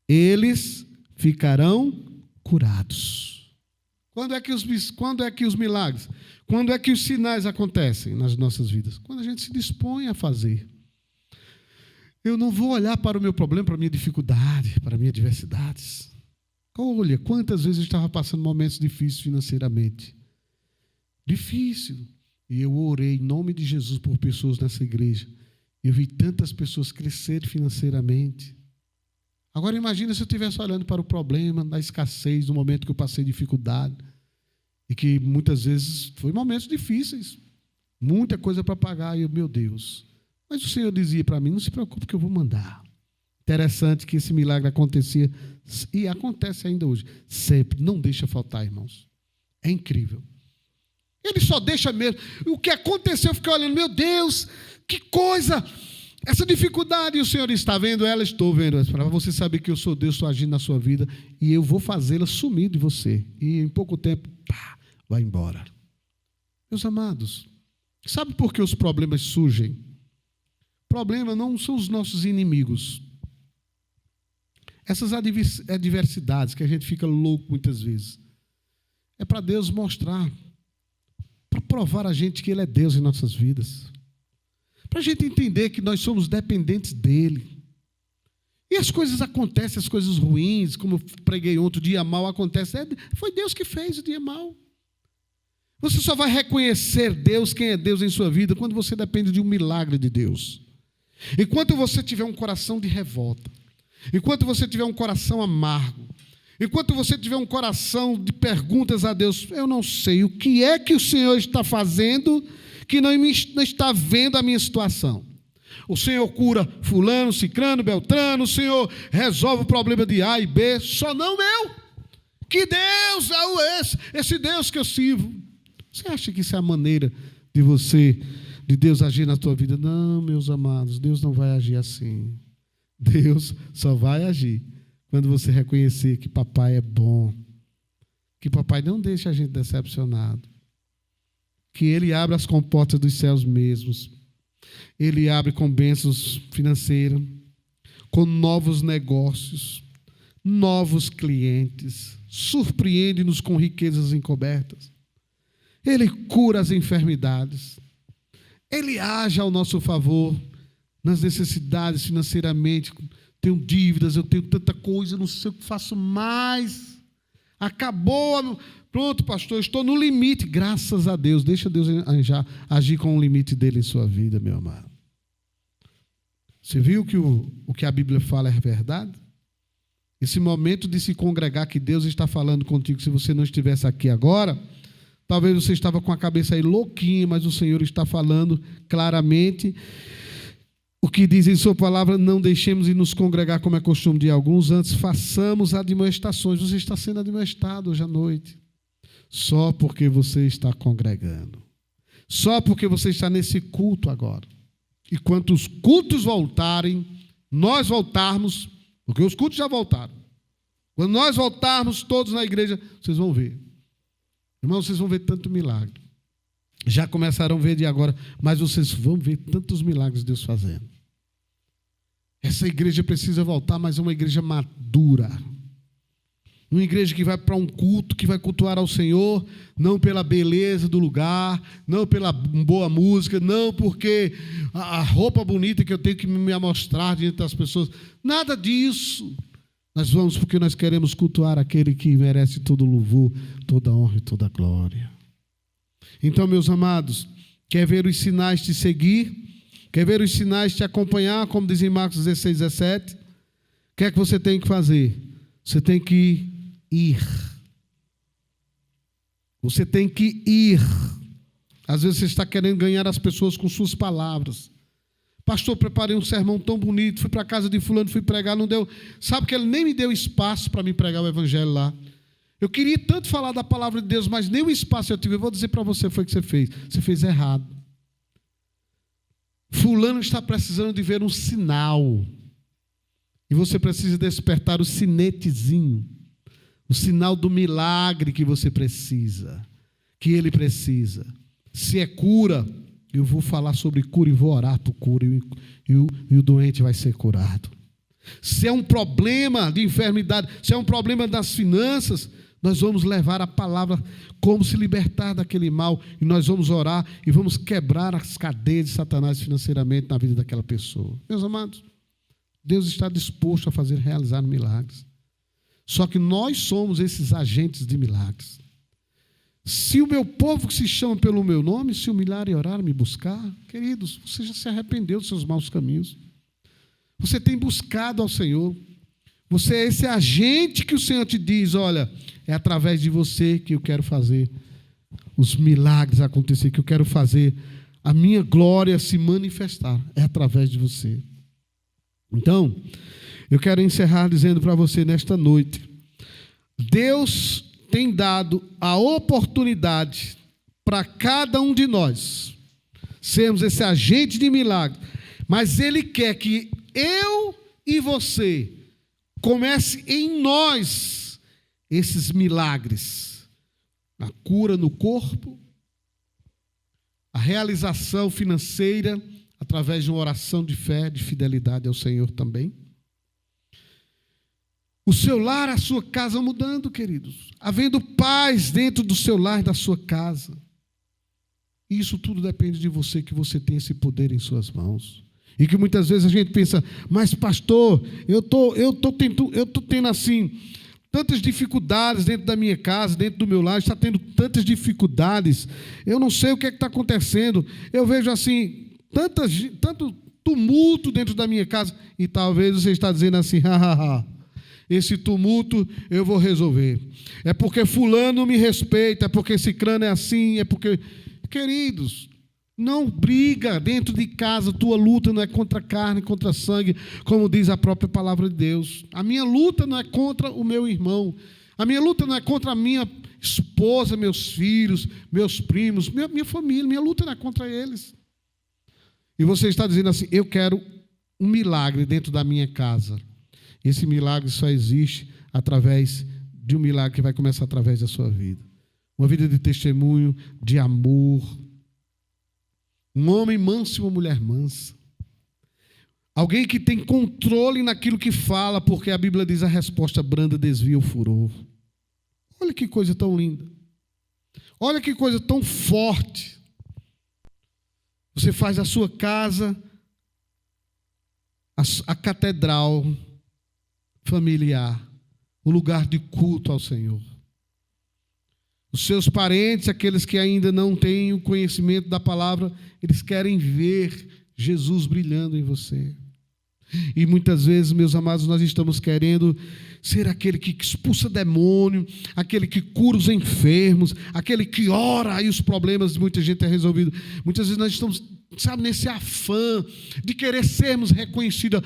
Eles ficarão curados. Quando é que os milagres, quando é que os sinais acontecem nas nossas vidas? Quando a gente se dispõe a fazer. Eu não vou olhar para o meu problema, para a minha dificuldade, para as minhas adversidades. Olha, quantas vezes eu estava passando momentos difíceis financeiramente. Difícil. E eu orei em nome de Jesus por pessoas nessa igreja. Eu vi tantas pessoas crescerem financeiramente. Agora imagina se eu estivesse olhando para o problema da escassez, no momento que eu passei dificuldade, e que muitas vezes foi momentos difíceis, muita coisa para pagar, e eu, meu Deus. Mas o Senhor dizia para mim: não se preocupe que eu vou mandar. Interessante que esse milagre acontecia, e acontece ainda hoje, sempre, não deixa faltar, irmãos. É incrível. Ele só deixa mesmo. O que aconteceu, eu fiquei olhando: meu Deus, que coisa! Essa dificuldade, o Senhor está vendo ela, estou vendo. Para você saber que eu sou Deus, estou agindo na sua vida, e eu vou fazê-la sumir de você. E em pouco tempo, vai embora. Meus amados, sabe por que os problemas surgem? Problema não são os nossos inimigos. Essas adversidades que a gente fica louco muitas vezes, é para Deus mostrar, para provar a gente que Ele é Deus em nossas vidas. Para a gente entender que nós somos dependentes dEle. E as coisas acontecem, as coisas ruins, como eu preguei ontem, o dia mau acontece. Foi Deus que fez o dia mau. Você só vai reconhecer Deus, quem é Deus em sua vida, quando você depende de um milagre de Deus. Enquanto você tiver um coração de revolta, enquanto você tiver um coração amargo, enquanto você tiver um coração de perguntas a Deus: eu não sei o que é que o Senhor está fazendo, que não está vendo a minha situação. O Senhor cura fulano, cicrano, beltrano, o Senhor resolve o problema de A e B, só não eu. Que Deus é esse Deus que eu sirvo? Você acha que isso é a maneira de Deus agir na tua vida? Não, meus amados, Deus não vai agir assim. Deus só vai agir quando você reconhecer que papai é bom, que papai não deixa a gente decepcionado, que Ele abre as comportas dos céus mesmos. Ele abre com bênçãos financeiras, com novos negócios, novos clientes, surpreende-nos com riquezas encobertas. Ele cura as enfermidades. Ele age ao nosso favor nas necessidades financeiramente. Tenho dívidas, eu tenho tanta coisa, não sei o que faço mais. Acabou. Pronto, pastor, estou no limite. Graças a Deus. Deixa Deus agir com o limite dele em sua vida, meu amado. Você viu que o que a Bíblia fala é verdade? Esse momento de se congregar que Deus está falando contigo, se você não estivesse aqui agora, talvez você estava com a cabeça aí louquinha, mas o Senhor está falando claramente. o que diz em sua palavra, não deixemos de nos congregar como é costume de alguns, antes façamos admoestações. Você está sendo admoestado hoje à noite, só porque você está congregando, só porque você está nesse culto agora. E quando os cultos voltarem, nós voltarmos, porque os cultos já voltaram, quando nós voltarmos todos na igreja, vocês vão ver, irmãos, vocês vão ver tanto milagre. Já começaram a ver de agora, mas vocês vão ver tantos milagres de Deus fazendo. Essa igreja precisa voltar, mas é uma igreja madura. Uma igreja que vai para um culto, que vai cultuar ao Senhor, não pela beleza do lugar, não pela boa música, não porque a roupa bonita que eu tenho que me amostrar diante das pessoas. Nada disso. Nós vamos porque nós queremos cultuar aquele que merece todo louvor, toda honra e toda glória. Então, meus amados, quer ver os sinais te seguir? Quer ver os sinais te acompanhar, como diz em Marcos 16, 17? O que é que você tem que fazer? Você tem que ir. Você tem que ir. Às vezes você está querendo ganhar as pessoas com suas palavras. Pastor, preparei um sermão tão bonito, fui para a casa de fulano, fui pregar, não deu. Sabe que ele nem me deu espaço para me pregar o evangelho lá. Eu queria tanto falar da palavra de Deus, mas nem o espaço eu tive. Eu vou dizer para você, foi o que você fez. Você fez errado. Fulano está precisando de ver um sinal. E você precisa despertar o sinetezinho. O sinal do milagre que você precisa. Que ele precisa. Se é cura, eu vou falar sobre cura e vou orar por cura. E o doente vai ser curado. Se é um problema de enfermidade, se é um problema das finanças, nós vamos levar a palavra como se libertar daquele mal, e nós vamos orar e vamos quebrar as cadeias de Satanás financeiramente na vida daquela pessoa. Meus amados, Deus está disposto a realizar milagres. Só que nós somos esses agentes de milagres. Se o meu povo que se chama pelo meu nome se humilhar e orar, me buscar, queridos, você já se arrependeu dos seus maus caminhos. Você tem buscado ao Senhor. Você é esse agente que o Senhor te diz, olha, é através de você que eu quero fazer os milagres acontecer, que eu quero fazer a minha glória se manifestar. É através de você. Então, eu quero encerrar dizendo para você nesta noite, Deus tem dado a oportunidade para cada um de nós sermos esse agente de milagre, mas Ele quer que eu e você comece em nós esses milagres, a cura no corpo, a realização financeira através de uma oração de fé, de fidelidade ao Senhor também. O seu lar, a sua casa mudando, queridos, havendo paz dentro do seu lar e da sua casa. Isso tudo depende de você, que você tem esse poder em suas mãos. E que muitas vezes a gente pensa, mas pastor, eu tô tendo assim tantas dificuldades dentro da minha casa, dentro do meu lar, está tendo tantas dificuldades, eu não sei o que está acontecendo, eu vejo assim, tanto tumulto dentro da minha casa, e talvez você está dizendo assim, esse tumulto eu vou resolver, é porque fulano me respeita, é porque cicrano é assim, é porque, queridos, não briga dentro de casa, tua luta não é contra carne, contra sangue, como diz a própria palavra de Deus. A minha luta não é contra o meu irmão, a minha luta não é contra a minha esposa, meus filhos, meus primos, minha família, minha luta não é contra eles. E você está dizendo assim, eu quero um milagre dentro da minha casa. Esse milagre só existe através de um milagre que vai começar através da sua vida. Uma vida de testemunho, de amor. Um homem manso e uma mulher mansa. Alguém que tem controle naquilo que fala, porque a Bíblia diz a resposta branda desvia o furor. Olha que coisa tão linda. Olha que coisa tão forte. Você faz a sua casa a catedral familiar, o lugar de culto ao Senhor. Os seus parentes, aqueles que ainda não têm o conhecimento da palavra, eles querem ver Jesus brilhando em você. E muitas vezes, meus amados, nós estamos querendo ser aquele que expulsa demônio, aquele que cura os enfermos, aquele que ora e os problemas de muita gente é resolvido. Muitas vezes nós estamos sabe, nesse afã de querer sermos reconhecido.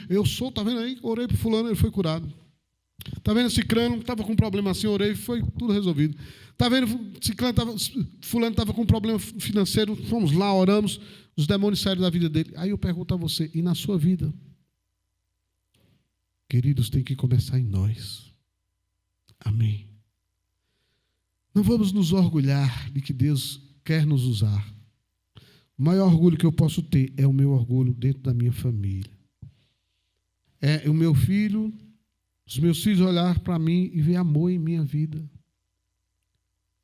Eu sou, tá vendo aí? Orei para fulano, ele foi curado. Tá vendo esse crânio? Estava com um problema assim, orei, foi tudo resolvido. Tá vendo? Fulano estava com um problema financeiro, fomos lá, oramos, os demônios saíram da vida dele. Aí eu pergunto a você, e na sua vida? Queridos, tem que começar em nós. Amém. Não vamos nos orgulhar de que Deus quer nos usar. O maior orgulho que eu posso ter é o meu orgulho dentro da minha família. É o meu filho, os meus filhos olhar para mim e ver amor em minha vida.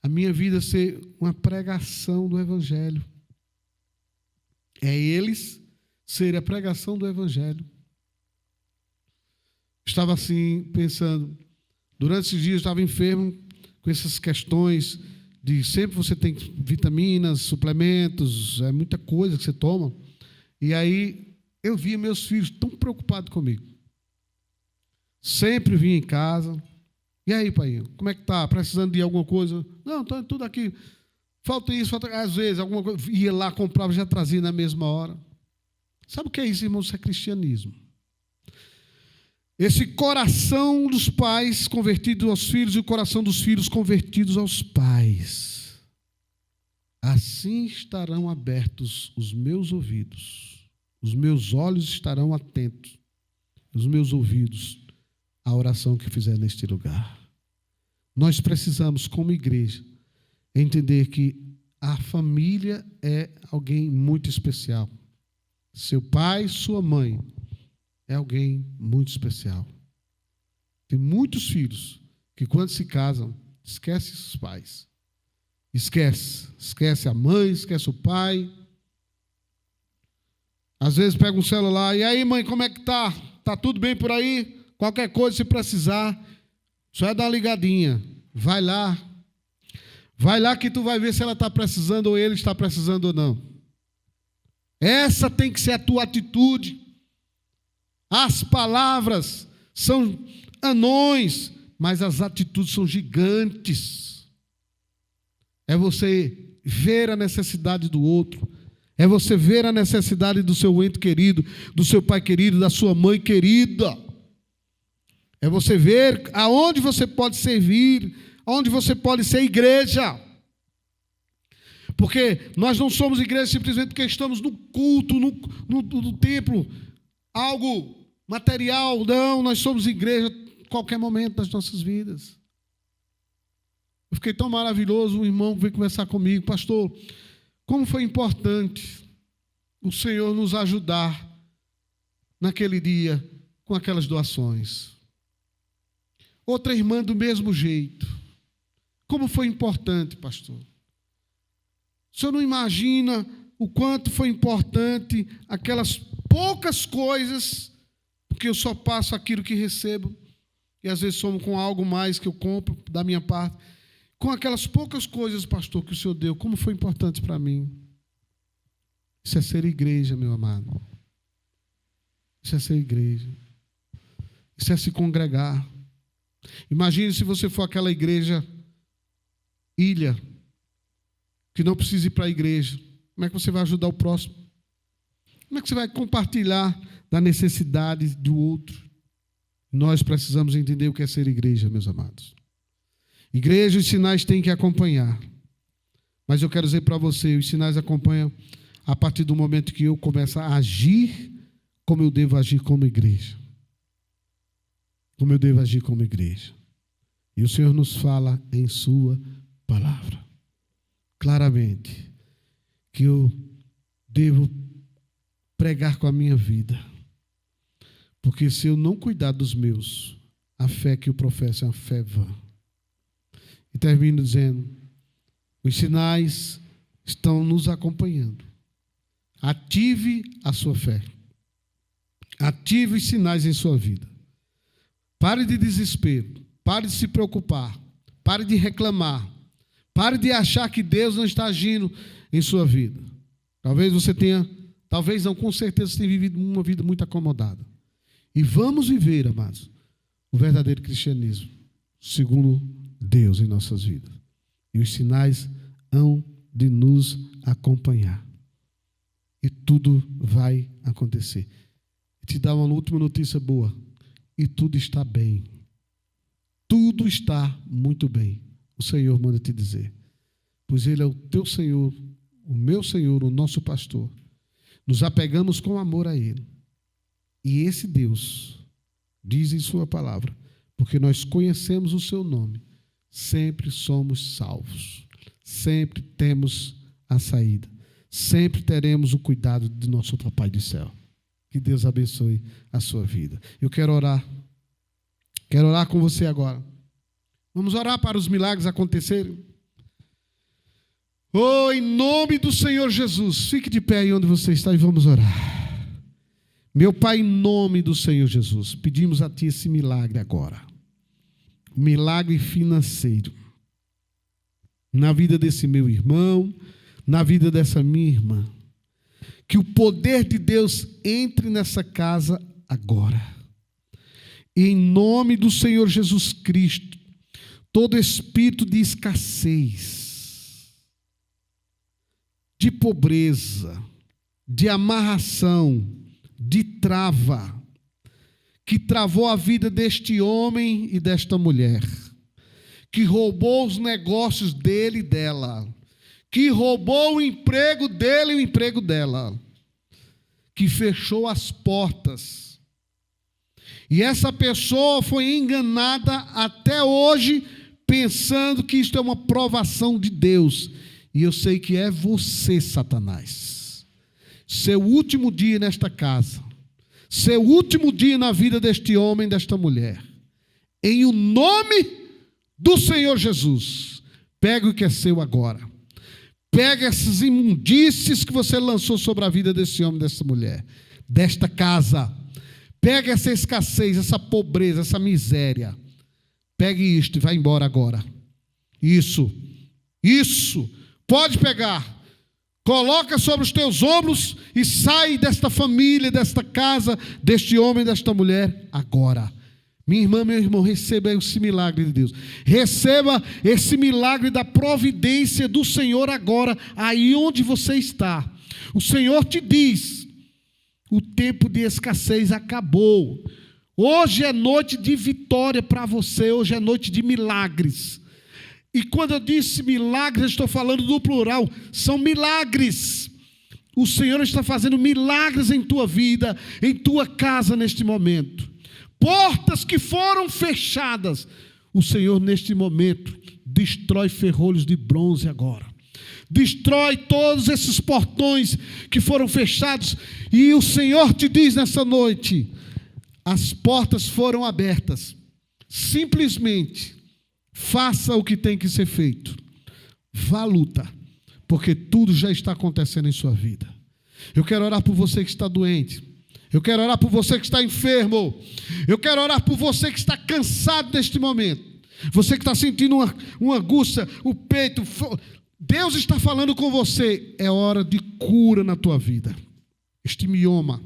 A minha vida ser uma pregação do Evangelho. É eles serem a pregação do Evangelho. Estava assim, pensando, durante esses dias eu estava enfermo com essas questões de sempre você tem vitaminas, suplementos, é muita coisa que você toma. E aí eu via meus filhos tão preocupados comigo. Sempre vinha em casa. E aí, pai, como é que tá? Precisando de alguma coisa? Não, está tudo aqui. Falta isso, falta... Às vezes, alguma coisa, ia lá, comprava, já trazia na mesma hora. Sabe o que é isso, irmãos? Isso é cristianismo. Esse coração dos pais convertidos aos filhos e o coração dos filhos convertidos aos pais. Assim estarão abertos os meus ouvidos, os meus olhos estarão atentos, os meus ouvidos, à oração que fizer neste lugar. Nós precisamos, como igreja, entender que a família é alguém muito especial. Seu pai, sua mãe, é alguém muito especial. Tem muitos filhos que quando se casam, esquecem os pais. Esquece a mãe, esquece o pai. Às vezes pega um celular, e aí mãe, como é que tá? Tá tudo bem por aí? Qualquer coisa, se precisar, só é dar uma ligadinha. Vai lá que tu vai ver se ela está precisando ou ele está precisando ou não. Essa tem que ser a tua atitude. As palavras são anões, mas as atitudes são gigantes. É você ver a necessidade do outro. É você ver a necessidade do seu ente querido, do seu pai querido, da sua mãe querida. É você ver aonde você pode servir, aonde você pode ser igreja. Porque nós não somos igreja simplesmente porque estamos no culto, no templo, algo material. Não, nós somos igreja a qualquer momento das nossas vidas. Eu fiquei tão maravilhoso, um irmão veio conversar comigo, pastor, como foi importante o Senhor nos ajudar naquele dia com aquelas doações. Outra irmã do mesmo jeito. Como foi importante, pastor. O senhor não imagina o quanto foi importante aquelas poucas coisas, porque eu só passo aquilo que recebo, e às vezes somo com algo mais que eu compro da minha parte. Com aquelas poucas coisas, pastor, que o senhor deu, como foi importante para mim. Isso é ser igreja, meu amado. Isso é ser igreja. Isso é se congregar. Imagine se você for aquela igreja ilha, que não precisa ir para a igreja. Como é que você vai ajudar o próximo? Como é que você vai compartilhar da necessidade do outro? Nós precisamos entender o que é ser igreja, meus amados. Igreja, os sinais têm que acompanhar. Mas eu quero dizer para você, os sinais acompanham a partir do momento que eu começo a agir como eu devo agir como igreja. Como eu devo agir como igreja. E o Senhor nos fala em sua palavra, claramente, que eu devo pregar com a minha vida. Porque se eu não cuidar dos meus, a fé que eu professo é uma fé vã. E termino dizendo, os sinais estão nos acompanhando. Ative a sua fé. Ative os sinais em sua vida. Pare de desespero, pare de se preocupar, pare de reclamar, pare de achar que Deus não está agindo em sua vida. Talvez você tenha, talvez não, com certeza você tenha vivido uma vida muito acomodada. E vamos viver, amados, o verdadeiro cristianismo, segundo Deus em nossas vidas. E os sinais hão de nos acompanhar. e tudo vai acontecer. Te dar uma última notícia boa. E tudo está bem. Tudo está muito bem. O Senhor manda te dizer. Pois Ele é o teu Senhor, o meu Senhor, o nosso pastor. Nos apegamos com amor a Ele. E esse Deus diz em sua palavra, porque nós conhecemos o seu nome, sempre somos salvos. Sempre temos a saída. Sempre teremos o cuidado de nosso Papai do céu. Que Deus abençoe a sua vida. Eu quero orar. Quero orar com você agora. Vamos orar para os milagres acontecerem. Oh, em nome do Senhor Jesus, fique de pé aí onde você está e vamos orar. Meu Pai, em nome do Senhor Jesus, pedimos a Ti esse milagre agora. Milagre financeiro. Na vida desse meu irmão, na vida dessa minha irmã. Que o poder de Deus entre nessa casa agora. E em nome do Senhor Jesus Cristo, todo espírito de escassez, de pobreza, de amarração, de trava, que travou a vida deste homem e desta mulher, que roubou os negócios dele e dela, que roubou o emprego dele e o emprego dela, que fechou as portas. E essa pessoa foi enganada até hoje, pensando que isto é uma provação de Deus. E eu sei que é você, Satanás. Seu último dia nesta casa, seu último dia na vida deste homem, desta mulher. Em o nome do Senhor Jesus, pega o que é seu agora. Pega essas imundícies que você lançou sobre a vida desse homem, dessa mulher, desta casa. Pega essa escassez, essa pobreza, essa miséria. Pegue isto e vai embora agora. Isso. Pode pegar. Coloca sobre os teus ombros e sai desta família, desta casa, deste homem, desta mulher, agora. Minha irmã, meu irmão, receba esse milagre de Deus. Receba esse milagre da providência do Senhor agora, aí onde você está. O Senhor te diz, o tempo de escassez acabou. Hoje é noite de vitória para você, hoje é noite de milagres. E quando eu disse milagres, eu estou falando do plural, são milagres. O Senhor está fazendo milagres em tua vida, em tua casa neste momento. Portas que foram fechadas, o Senhor neste momento destrói ferrolhos de bronze agora. Destrói todos esses portões que foram fechados. E o Senhor te diz nessa noite, as portas foram abertas. Simplesmente faça o que tem que ser feito. Vá à luta, porque tudo já está acontecendo em sua vida. Eu quero orar por você que está doente. Eu quero orar por você que está enfermo. Eu quero orar por você que está cansado neste momento. Você que está sentindo uma angústia, o peito. Deus está falando com você. É hora de cura na tua vida. Este mioma,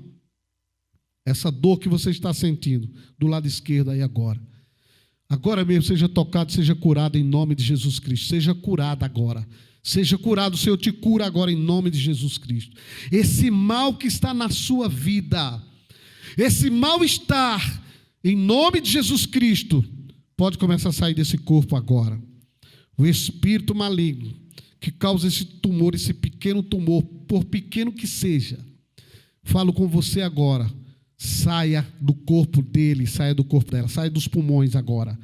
essa dor que você está sentindo do lado esquerdo aí agora. Agora mesmo seja tocado, seja curado em nome de Jesus Cristo. Seja curado agora. Seja curado, o Senhor te cura agora em nome de Jesus Cristo. Esse mal que está na sua vida, esse mal-estar, em nome de Jesus Cristo, pode começar a sair desse corpo agora. O espírito maligno que causa esse tumor, esse pequeno tumor, por pequeno que seja, falo com você agora. Saia do corpo dele, saia do corpo dela, saia dos pulmões agora.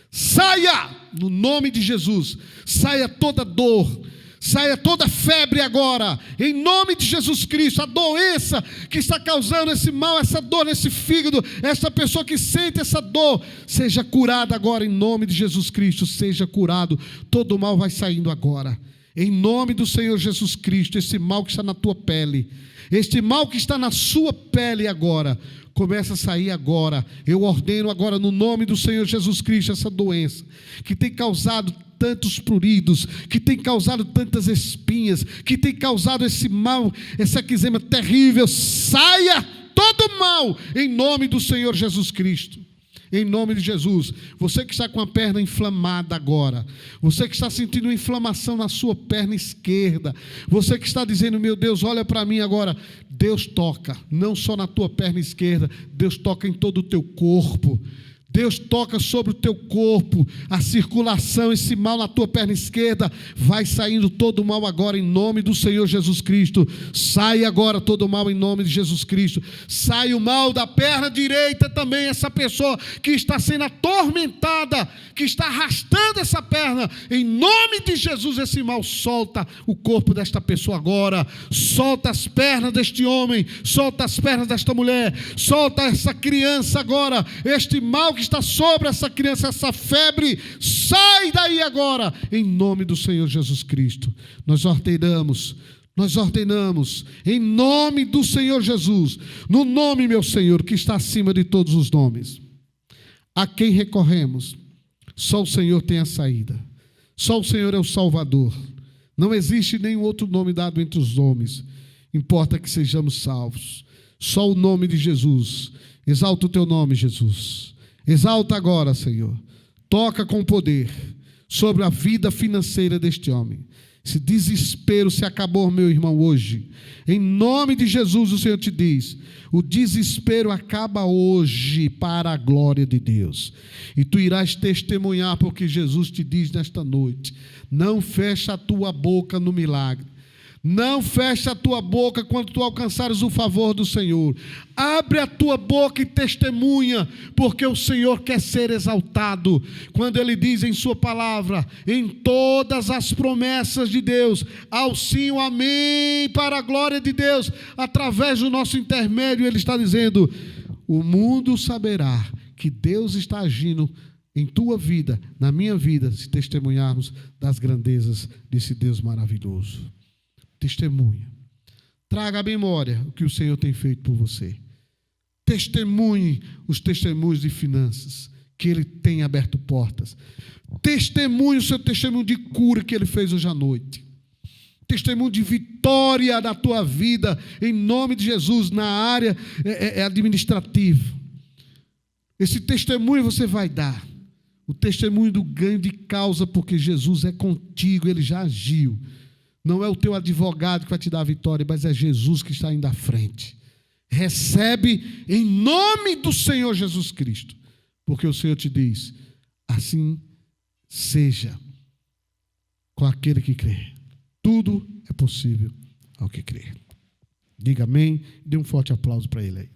Saia no nome de Jesus. Saia toda dor, saia toda febre agora, em nome de Jesus Cristo. A doença que está causando esse mal, essa dor nesse fígado, essa pessoa que sente essa dor, seja curada agora em nome de Jesus Cristo. Seja curado, todo mal vai saindo agora. Em nome do Senhor Jesus Cristo, esse mal que está na tua pele, este mal que está na sua pele agora, começa a sair agora. Eu ordeno agora no nome do Senhor Jesus Cristo essa doença que tem causado tantos pruridos, que tem causado tantas espinhas, que tem causado esse mal, essa eczema terrível. Saia todo mal em nome do Senhor Jesus Cristo. em nome de Jesus. Você que está com a perna inflamada agora, você que está sentindo uma inflamação na sua perna esquerda, você que está dizendo, meu Deus, olha para mim agora, Deus toca, não só na tua perna esquerda, Deus toca em todo o teu corpo. Deus toca sobre o teu corpo, a circulação, esse mal na tua perna esquerda, vai saindo todo o mal agora em nome do Senhor Jesus Cristo. Sai agora todo o mal em nome de Jesus Cristo. Sai o mal da perna direita também, essa pessoa que está sendo atormentada, que está arrastando essa perna, em nome de Jesus, esse mal solta o corpo desta pessoa agora, solta as pernas deste homem, solta as pernas desta mulher, solta essa criança agora, este mal que está sobre essa criança, essa febre, sai daí agora, em nome do Senhor Jesus Cristo. Nós ordenamos, em nome do Senhor Jesus, no nome, meu Senhor, que está acima de todos os nomes, a quem recorremos, só o Senhor tem a saída, só o Senhor é o Salvador, não existe nenhum outro nome dado entre os homens, importa que sejamos salvos, só o nome de Jesus. Exalta o teu nome, Jesus. Exalta agora, Senhor, toca com poder sobre a vida financeira deste homem. Esse desespero se acabou, meu irmão, hoje. Em nome de Jesus, o Senhor te diz, o desespero acaba hoje para a glória de Deus. E tu irás testemunhar, porque Jesus te diz nesta noite, não fecha a tua boca no milagre. Não feche a tua boca quando tu alcançares o favor do Senhor. Abre a tua boca e testemunha, porque o Senhor quer ser exaltado. Quando Ele diz em sua palavra, em todas as promessas de Deus, ao sim, o amém, para a glória de Deus, através do nosso intermédio, Ele está dizendo, o mundo saberá que Deus está agindo em tua vida, na minha vida, se testemunharmos das grandezas desse Deus maravilhoso. Testemunha, traga à memória o que o Senhor tem feito por você. Testemunhe os testemunhos de finanças, que Ele tem aberto portas. Testemunhe o seu testemunho de cura que Ele fez hoje à noite. Testemunho de vitória da tua vida, em nome de Jesus, na área administrativa. Esse testemunho você vai dar. O testemunho do ganho de causa, porque Jesus é contigo, Ele já agiu. Não é o teu advogado que vai te dar a vitória, mas é Jesus que está indo à frente. Recebe em nome do Senhor Jesus Cristo, porque o Senhor te diz, assim seja com aquele que crê. Tudo é possível ao que crê. Diga amém, dê um forte aplauso para ele aí.